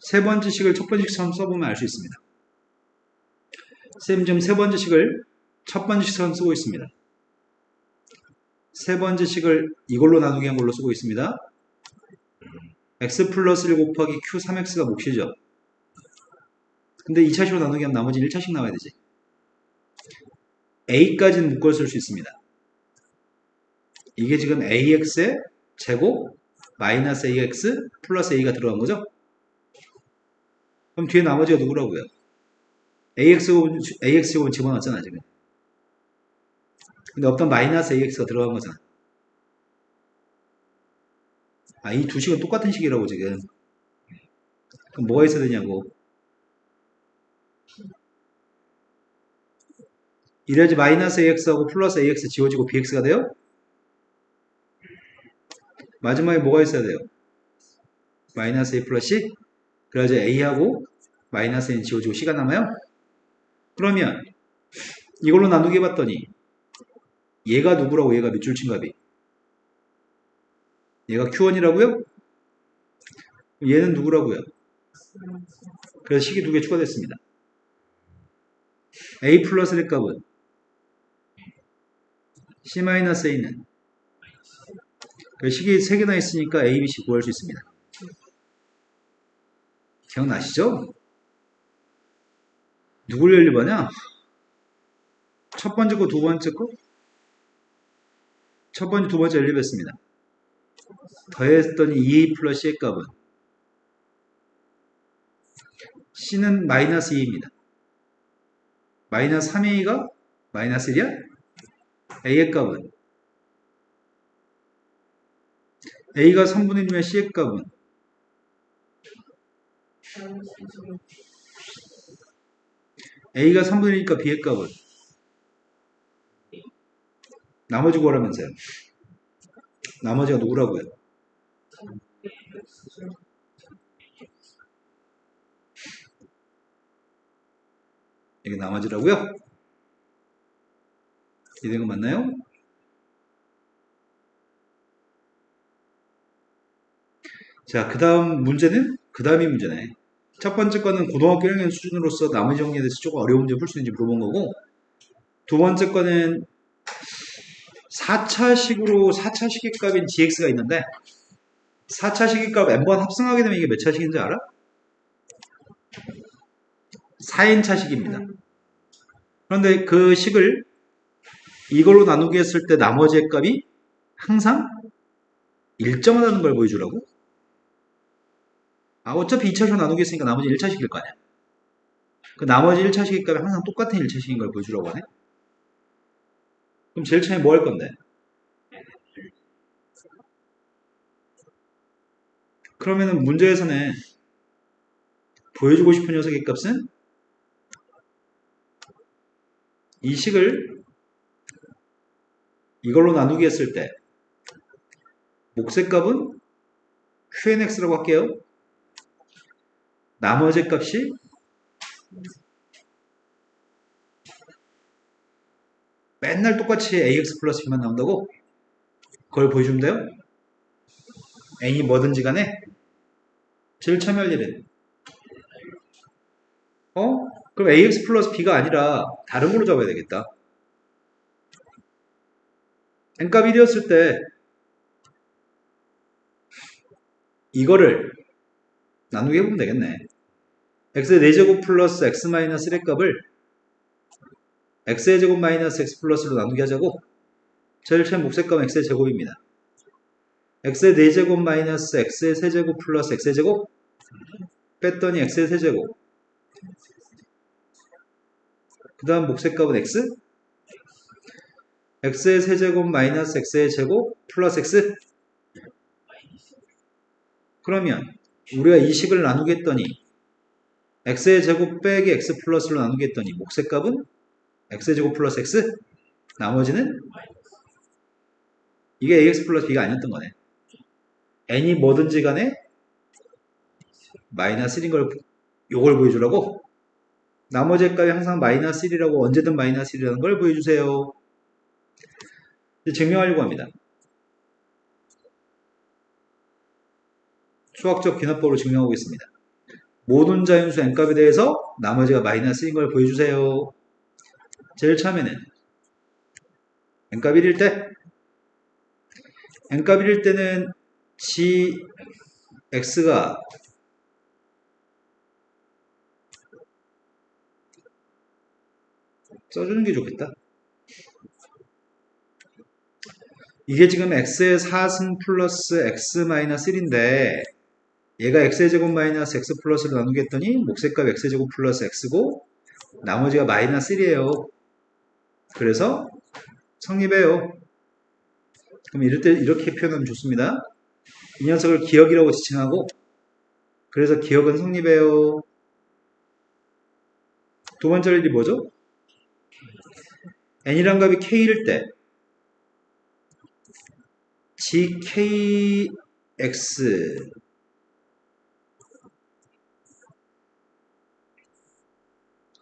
세 번째 식을 첫 번째 식처럼 써보면 알 수 있습니다. 쌤 지금 세 번째 식을 첫 번째 식처럼 쓰고 있습니다. 세 번째 식을 이걸로 나누기 한 걸로 쓰고 있습니다. x 플러스 1 곱하기 q3x가 몫이죠. 근데 2차식으로 나누기 하면 나머지 1차식 나와야 되지. a까지는 묶어 쓸 수 있습니다. 이게 지금 ax의 제곱 마이너스 ax 플러스 a가 들어간 거죠? 그럼 뒤에 나머지가 누구라고요? ax제곱은 집어넣었잖아 지금. 근데 없던 마이너스 ax가 들어간 거잖아. 아, 이 두 식은 똑같은 식이라고 지금. 그럼 뭐가 있어야 되냐고. 이래야지 마이너스 ax하고 플러스 ax 지워지고 bx가 돼요? 마지막에 뭐가 있어야 돼요? 마이너스 a 플러스 c? 그래야지 a하고 마이너스 n 지워지고 c가 남아요? 그러면 이걸로 나누기 해봤더니 얘가 누구라고 얘가 밑줄 친 값이? 얘가 q1이라고요? 얘는 누구라고요? 그래서 식이 두 개 추가됐습니다. a 플러스의 값은 c-a는 식이 3개나 있으니까 a, b, c 구할 수 있습니다. 기억나시죠? 누굴 연립하냐? 첫 번째 거, 두 번째 거? 첫 번째, 두 번째 연립했습니다. 더했더니 2a 플러스 c의 값은 c는 마이너스 2입니다. 마이너스 3a가 마이너스 1이야? a의 값은 a가 3분의 1이면 c의 값은 a가 3분의 1이니까 b의 값은 나머지 구하라면서요. 나머지가 누구라고요? 이게 나머지라고요? 이된 거 맞나요? 자, 그 다음 문제는? 그 다음이 문제네. 첫 번째 거는 고등학교 1학년 수준으로서 나머지 정리에 대해서 조금 어려운 문제 풀 수 있는지 물어본 거고, 두 번째 거는 4차식으로 4차식의 값인 gx가 있는데 4차식의 값 n번 합성하게 되면 이게 몇 차식인지 알아? 4n 차식입니다. 그런데 그 식을 이걸로 나누기 했을 때 나머지의 값이 항상 일정하다는 걸 보여주라고? 아, 어차피 2차식으로 나누기 했으니까 나머지 1차식일 거 아니야. 그 나머지 1차식의 값이 항상 똑같은 1차식인 걸 보여주라고 하네? 그럼 제일 처음에 뭐 할 건데? 그러면은 문제에서는 보여주고 싶은 녀석의 값은 이 식을 이걸로 나누기 했을 때 몫의 값은 qnx라고 할게요. 나머지 값이 맨날 똑같이 ax 플러스 b만 나온다고? 그걸 보여주면 돼요? n이 뭐든지 간에 제일 참여할 일은 그럼 ax 플러스 b가 아니라 다른 걸로 잡아야 되겠다. n값 1이었을 때 이거를 나누기 해보면 되겠네. x의 4제곱 플러스 x 마이너스 1의 값을 x의 제곱 마이너스 x 플러스로 나누기 하자고. 제일 최 몫의 x의 제곱입니다. x의 4제곱 마이너스 x의 세제곱 플러스 x의 제곱 뺐더니 x의 세제곱 그 다음 몫의 값은 x x의 세제곱 마이너스 x의 제곱 플러스 x. 그러면 우리가 이 식을 나누겠더니 x의 제곱 빼기 x 플러스로 나누겠더니 몫의 값은 x의 제곱 플러스 x. 나머지는 이게 ax 플러스 b가 아니었던 거네. n이 뭐든지 간에 마이너스 1인 걸 요걸 보여주라고. 나머지 값이 항상 마이너스 1이라고 언제든 마이너스 1이라는 걸 보여주세요. 이제 증명하려고 합니다. 수학적 귀납법으로 증명하고 있습니다. 모든 자연수 n값에 대해서 나머지가 마이너스 1인 걸 보여주세요. 제일 처음에는 n값 1일 때 n값 1일 때는 gx가 써주는 게 좋겠다. 이게 지금 x의 4승 플러스 x 마이너스 1인데 얘가 x의 제곱 마이너스 x 플러스로 나누겠더니 몫의 값 x의 제곱 플러스 x고 나머지가 마이너스 1이에요. 그래서 성립해요. 그럼 이럴 때 이렇게 표현하면 좋습니다. 이 녀석을 기억이라고 지칭하고 그래서 기억은 성립해요. 두 번째 일이 뭐죠? n이란 값이 k일 때 gkx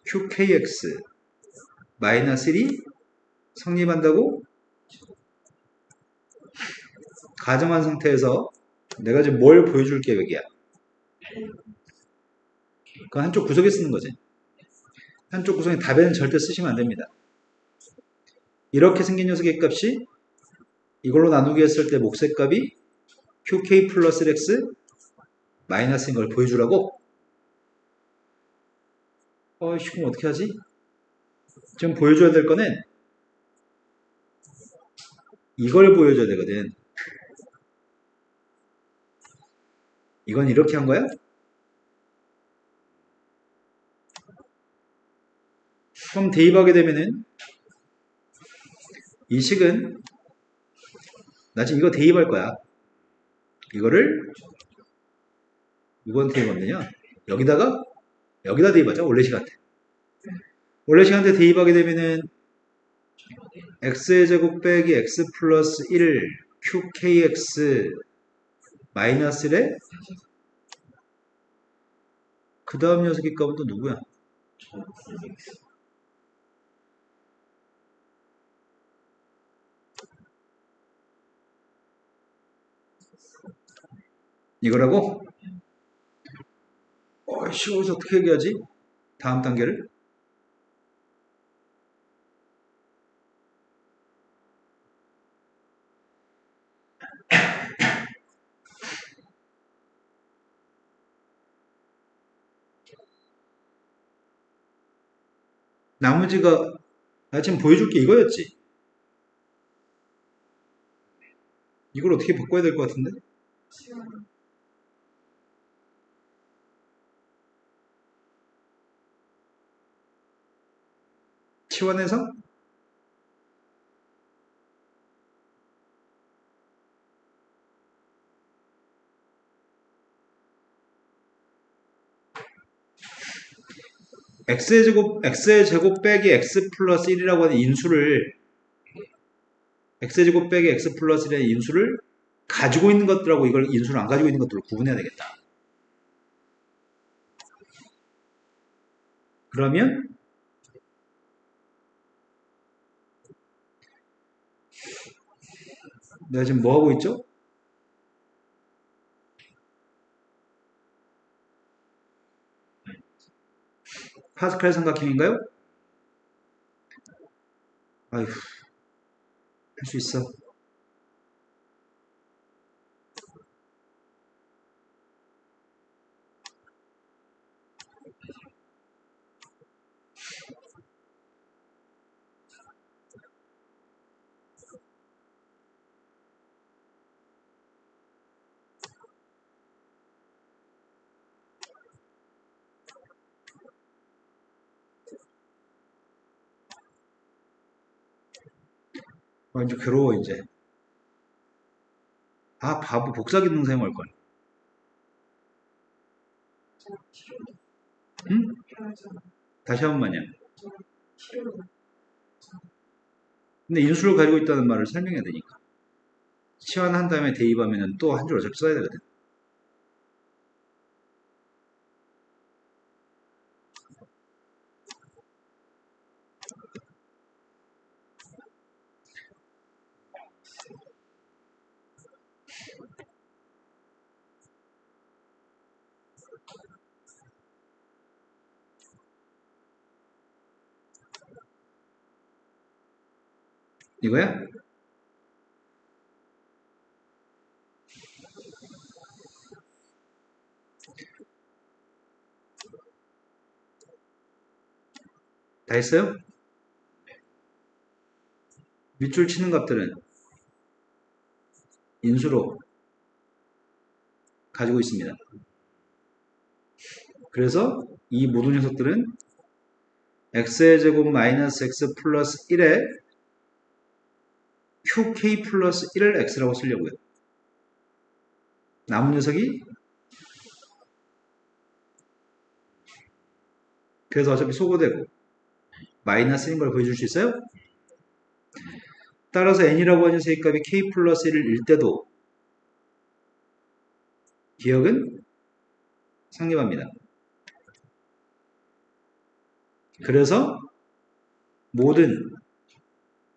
qkx 마이너스 1이 성립한다고 가정한 상태에서 내가 지금 뭘 보여줄 계획이야? 그 한쪽 구석에 쓰는 거지. 한쪽 구석에 답에는 절대 쓰시면 안 됩니다. 이렇게 생긴 녀석의 값이 이걸로 나누기 했을 때 몫의 값이 qk 플러스 x 마이너스인 걸 보여주라고? 그럼 어떻게 하지? 지금 보여줘야 될 거는 이걸 보여줘야 되거든. 이건 이렇게 한 거야? 그럼 대입하게 되면은 이 식은 나 지금 이거 대입할 거야. 이거를 누구한테 대입하느냐? 여기다 대입하자. 원래 시간대. 원래 시간대 대입하게 되면은 x의 제곱 빼기 x 플러스 1 qkx 마이너스 1에 그 다음 녀석의 값은 또 누구야? 이거라고? 쉬워서 어떻게 얘기하지? 다음 단계를? 나머지가 나 지금 보여줄 게 이거였지? 이걸 어떻게 바꿔야 될 것 같은데? 치환해서? x의 제곱 빼기 x 플러스 1이라고 하는 인수를 x의 제곱 빼기 x 플러스 1의 인수를 가지고 있는 것들하고 이걸 인수를 안 가지고 있는 것들을 구분해야 되겠다. 그러면 내가 지금 뭐 하고 있죠? 파스칼 삼각형인가요? 아휴, 할 수 있어. 이제 괴로워 이제. 아, 바보 복사기능 사용할 걸. 응? 편하잖아. 다시 한 번만요. 필요로. 근데 인수를 가지고 있다는 말을 설명해야 되니까. 치환한 다음에 대입하면 또 한 줄 어차피 써야 되거든. 이거야? 다 했어요? 밑줄 치는 값들은 인수로 가지고 있습니다. 그래서 이 모든 녀석들은 x의 제곱 마이너스 x 플러스 1에 qk 플러스 1을 x라고 쓰려고요. 남은 녀석이 그래서 어차피 소거되고 마이너스인 걸 보여줄 수 있어요? 따라서 n이라고 하는 녀석의 값이 k 플러스 1일 때도 기억은 성립합니다. 그래서 모든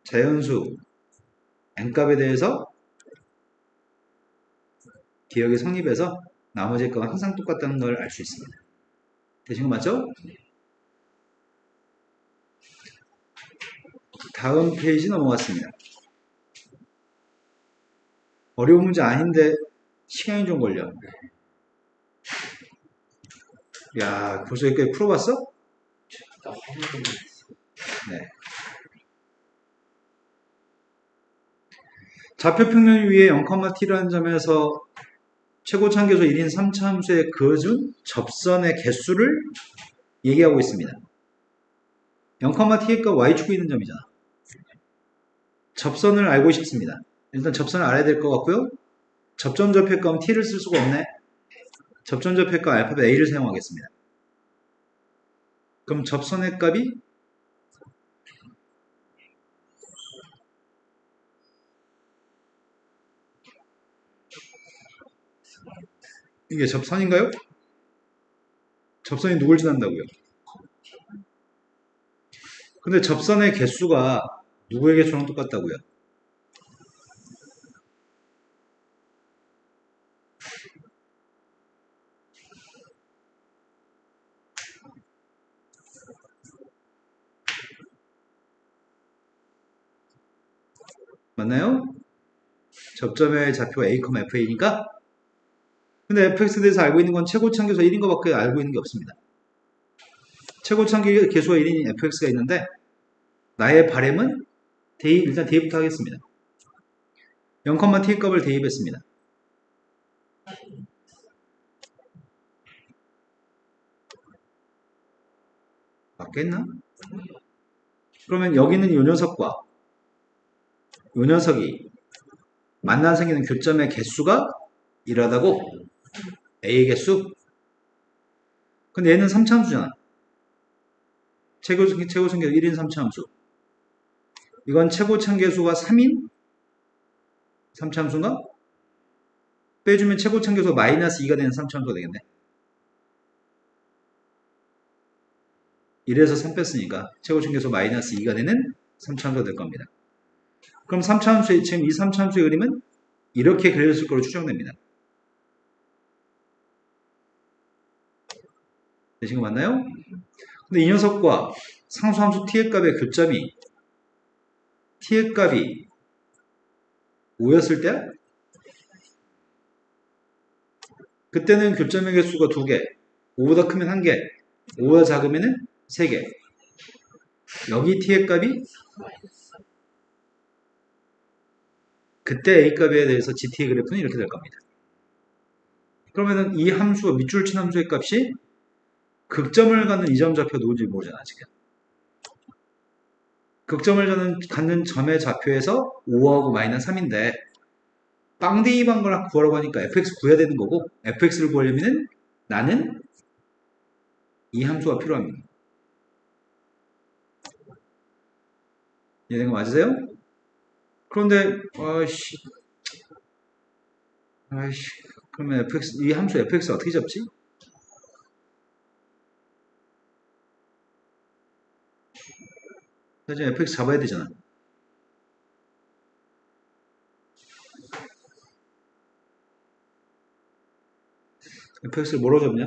자연수 n값에 대해서 기억이 성립해서 나머지 값은 항상 똑같다는 걸 알 수 있습니다. 되신 거 맞죠? 다음 페이지 넘어갔습니다. 어려운 문제 아닌데 시간이 좀 걸려. 야, 벌써 여기까지 풀어봤어? 나 화면 네. 좌표 평면 위에 0,t라는 점에서 최고차함계수 1인 3차 함수에 그어준 접선의 개수를 얘기하고 있습니다. 0,t의 값 y축에 있는 점이잖아. 접선을 알고 싶습니다. 일단 접선을 알아야 될 것 같고요. 접점 접해값은 t를 쓸 수가 없네. 접점 접해값 알파벳 a를 사용하겠습니다. 그럼 접선의 값이 이게 접선인가요? 접선이 누굴 지난다고요? 근데 접선의 개수가 누구의 개수랑 똑같다고요? 맞나요? 접점의 좌표 a, fa니까 근데 fx에 대해서 알고 있는 건 최고차함계수가 1인 것밖에 알고 있는 게 없습니다. 최고차함계수가 1인 fx가 있는데 나의 바램은 일단 대입부터 하겠습니다. 0,t 값을 대입했습니다. 맞겠나? 그러면 여기는 이 녀석과 이 녀석이 만나 생기는 교점의 개수가 이러하다고? a의 개수? 근데 얘는 3차함수잖아. 최고차함계수 1인 3차함수. 이건 최고차함계수가 3인 3차함수인가? 빼주면 최고차함계수가 마이너스 2가 되는 3차함수가 되겠네. 1에서 3 뺐으니까 최고층계수 마이너스 2가 되는 3차함수가 될 겁니다. 그럼 3차함수의 지금 이 3차함수의 그림은 이렇게 그려졌을 거로 추정됩니다. 되신 거 맞나요? 근데 이 녀석과 상수함수 t의 값의 교점이 t의 값이 5였을 때 그때는 교점의 개수가 2개, 5보다 크면 1개, 5보다 작으면 3개. 여기 t의 값이 그때 a 값에 대해서 gt의 그래프는 이렇게 될 겁니다. 그러면은 이 함수, 밑줄 친 함수의 값이 극점을 갖는 이 점 좌표 누군지 모르잖아, 지금. 극점을 갖는 점의 좌표에서 5하고 마이너스 3인데, 빵 대입한 걸 구하라고 하니까 fx 구해야 되는 거고, fx를 구하려면은 나는 이 함수가 필요합니다. 이해된 거 맞으세요? 그런데, 그러면 이 함수 fx 어떻게 잡지? 사실 fx 잡아야 되잖아. fx를 뭐로 잡냐?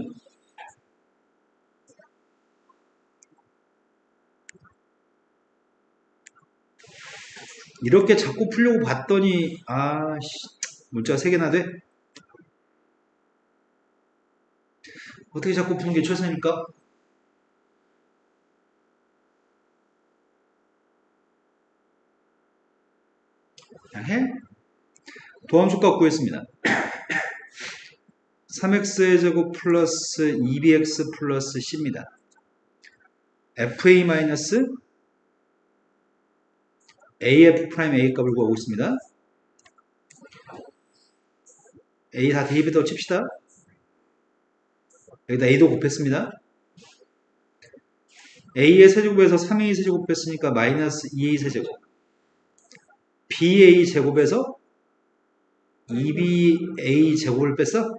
이렇게 자꾸 풀려고 봤더니 문자가 3개나 돼? 어떻게 자꾸 푸는 게 최선일까? 그냥 해? 도함수 값 구했습니다. 3x의 제곱 플러스 2bx 플러스 c입니다. fa 마이너스 af 프라임 a 값을 구하고 있습니다. a 다 대입했다고 칩시다. 여기다 a도 곱했습니다. a의 세제곱에서 3a 세제곱 뺐으니까 마이너스 2a 세제곱. ba 제곱에서 2ba 제곱을 뺐어?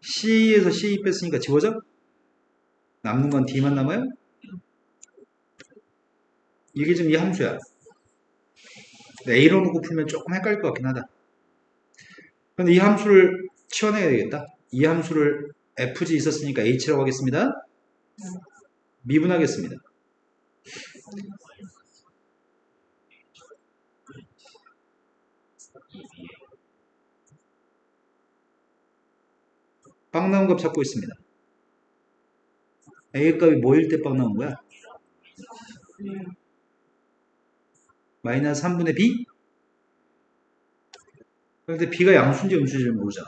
c에서 c 뺐으니까 지워져? 남는 건 d만 남아요? 이게 지금 이 함수야. a로 놓고 풀면 조금 헷갈릴 것 같긴 하다. 근데 이 함수를 치워내야 되겠다. 이 함수를 fg 있었으니까 h라고 하겠습니다. 미분하겠습니다. 빵 나온 값 찾고 있습니다. a 값이 뭐일 때 빵 나온 거야? 마이너스 3분의 b? 그런데 b가 양수인지 음수인지 모르잖아.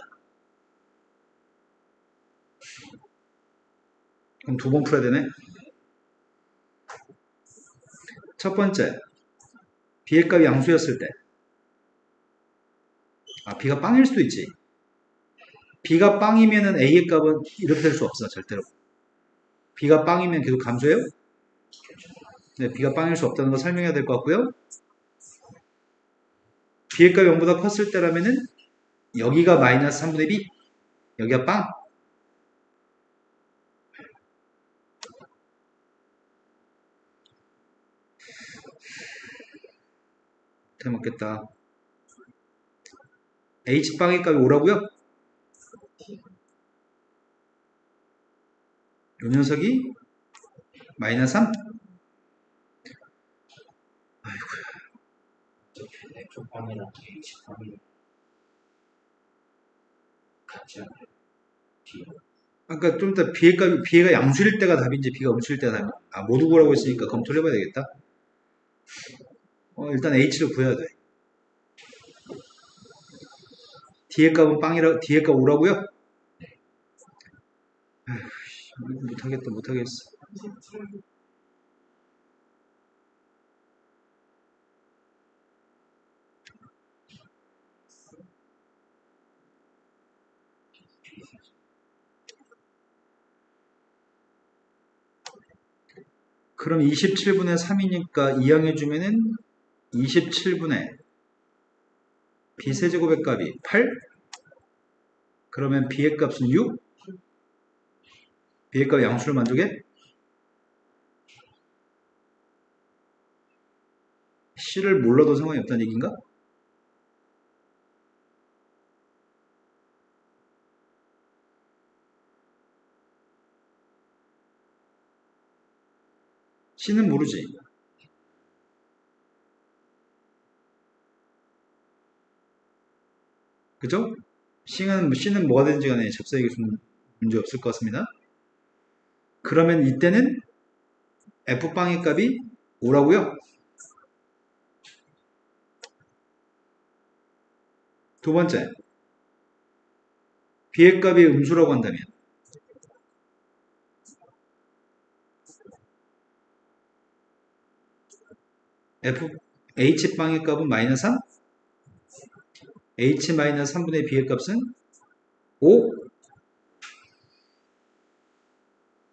그럼 2번 풀어야 되네. 첫 번째, b의 값이 양수였을 때 b가 빵일 수도 있지. b가 빵이면은 a의 값은 이렇게 될 수 없어, 절대로. b가 빵이면 계속 감소해요? 네, b가 빵일 수 없다는 거 설명해야 될 것 같고요. b의 값이 0보다 컸을 때라면은 여기가 마이너스 3분의 b, 여기가 빵. 어떻게 맞겠다. h빵의 값이 5라고요? 요 녀석이 마이너스 3? 아이고야. F쪽 빵이랑 H 빵이 같지 않아요? D. 아까 좀 이따 b가 양수일 때가 답인지 b가 음수일 때가 답인지 모두 구하라고 했으니까 검토를 해봐야 되겠다. 일단 h를 구해야 돼. d의 값은 d의 값 5라고요? 못하겠어. 그럼 27분의 3이니까 이항해주면은 27분의 b세제곱의 값이 8? 그러면 b의 값은 6? B의 값이 양수를 만족해? C를 몰라도 상관이 없다는 얘기인가? C는 모르지. 그죠? C는 뭐가 되는지 간에 접속에 문제 없을 것 같습니다. 그러면 이때는 F방의 값이 5라고요? 두 번째, B의 값이 음수라고 한다면 H방의 값은 마이너스 3? H-3분의 B의 값은 5?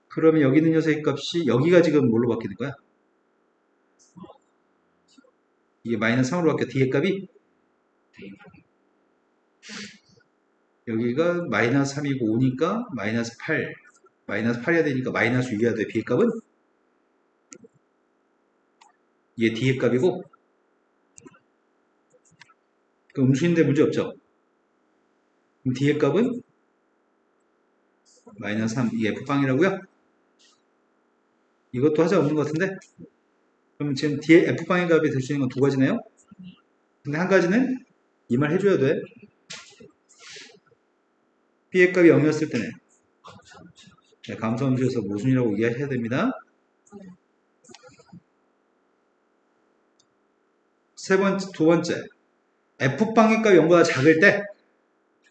그러면 여기 있는 녀석의 값이 여기가 지금 뭘로 바뀌는 거야? 이게 마이너스 3으로 바뀌어 D의 값이 여기가 마이너스 3이고 5니까 마이너스 8 마이너스 8이야 되니까 마이너스 6이야 돼. B의 값은 이게 D의 값이고 그 음수인데 문제 없죠? 그럼 D의 값은 마이너스 3 이게 F방이라고요? 이것도 하자 없는 것 같은데 그럼 지금 D의 F방의 값이 될 수 있는 건 두 가지네요? 근데 한 가지는 이 말 해줘야 돼. B의 값이 0이었을 때는 감소함수에서 모순이라고 이해하셔야 됩니다. 두 번째 F방의 값이 0보다 작을 때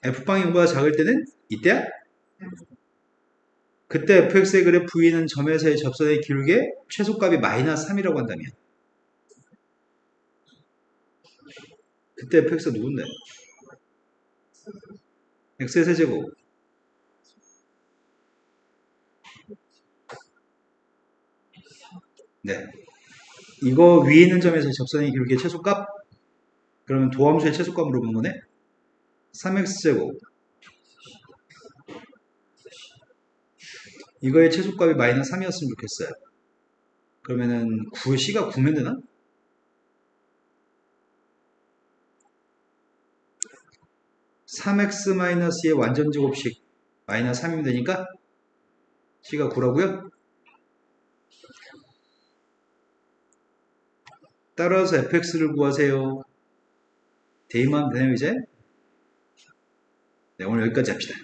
F방이 0보다 작을 때는 이때야? 그때 fx의 그래프 V는 점에서의 접선의 기울기의 최소값이 마이너스 3이라고 한다면 그때 fx가 누군데? x의 세제곱 네, 이거 위에 있는 점에서의 접선의 기울기의 최소값? 그러면 도함수의 최소값 물어보는 거네? 3x제곱 이거의 최소값이 마이너스 3이었으면 좋겠어요. 그러면은 C가 9면 되나? (3x-2의) 완전제곱식 마이너스 3이면 되니까 C가 9라고요? 따라서 fx를 구하세요. 대입만 되네요 이제? 네, 오늘 여기까지 합시다.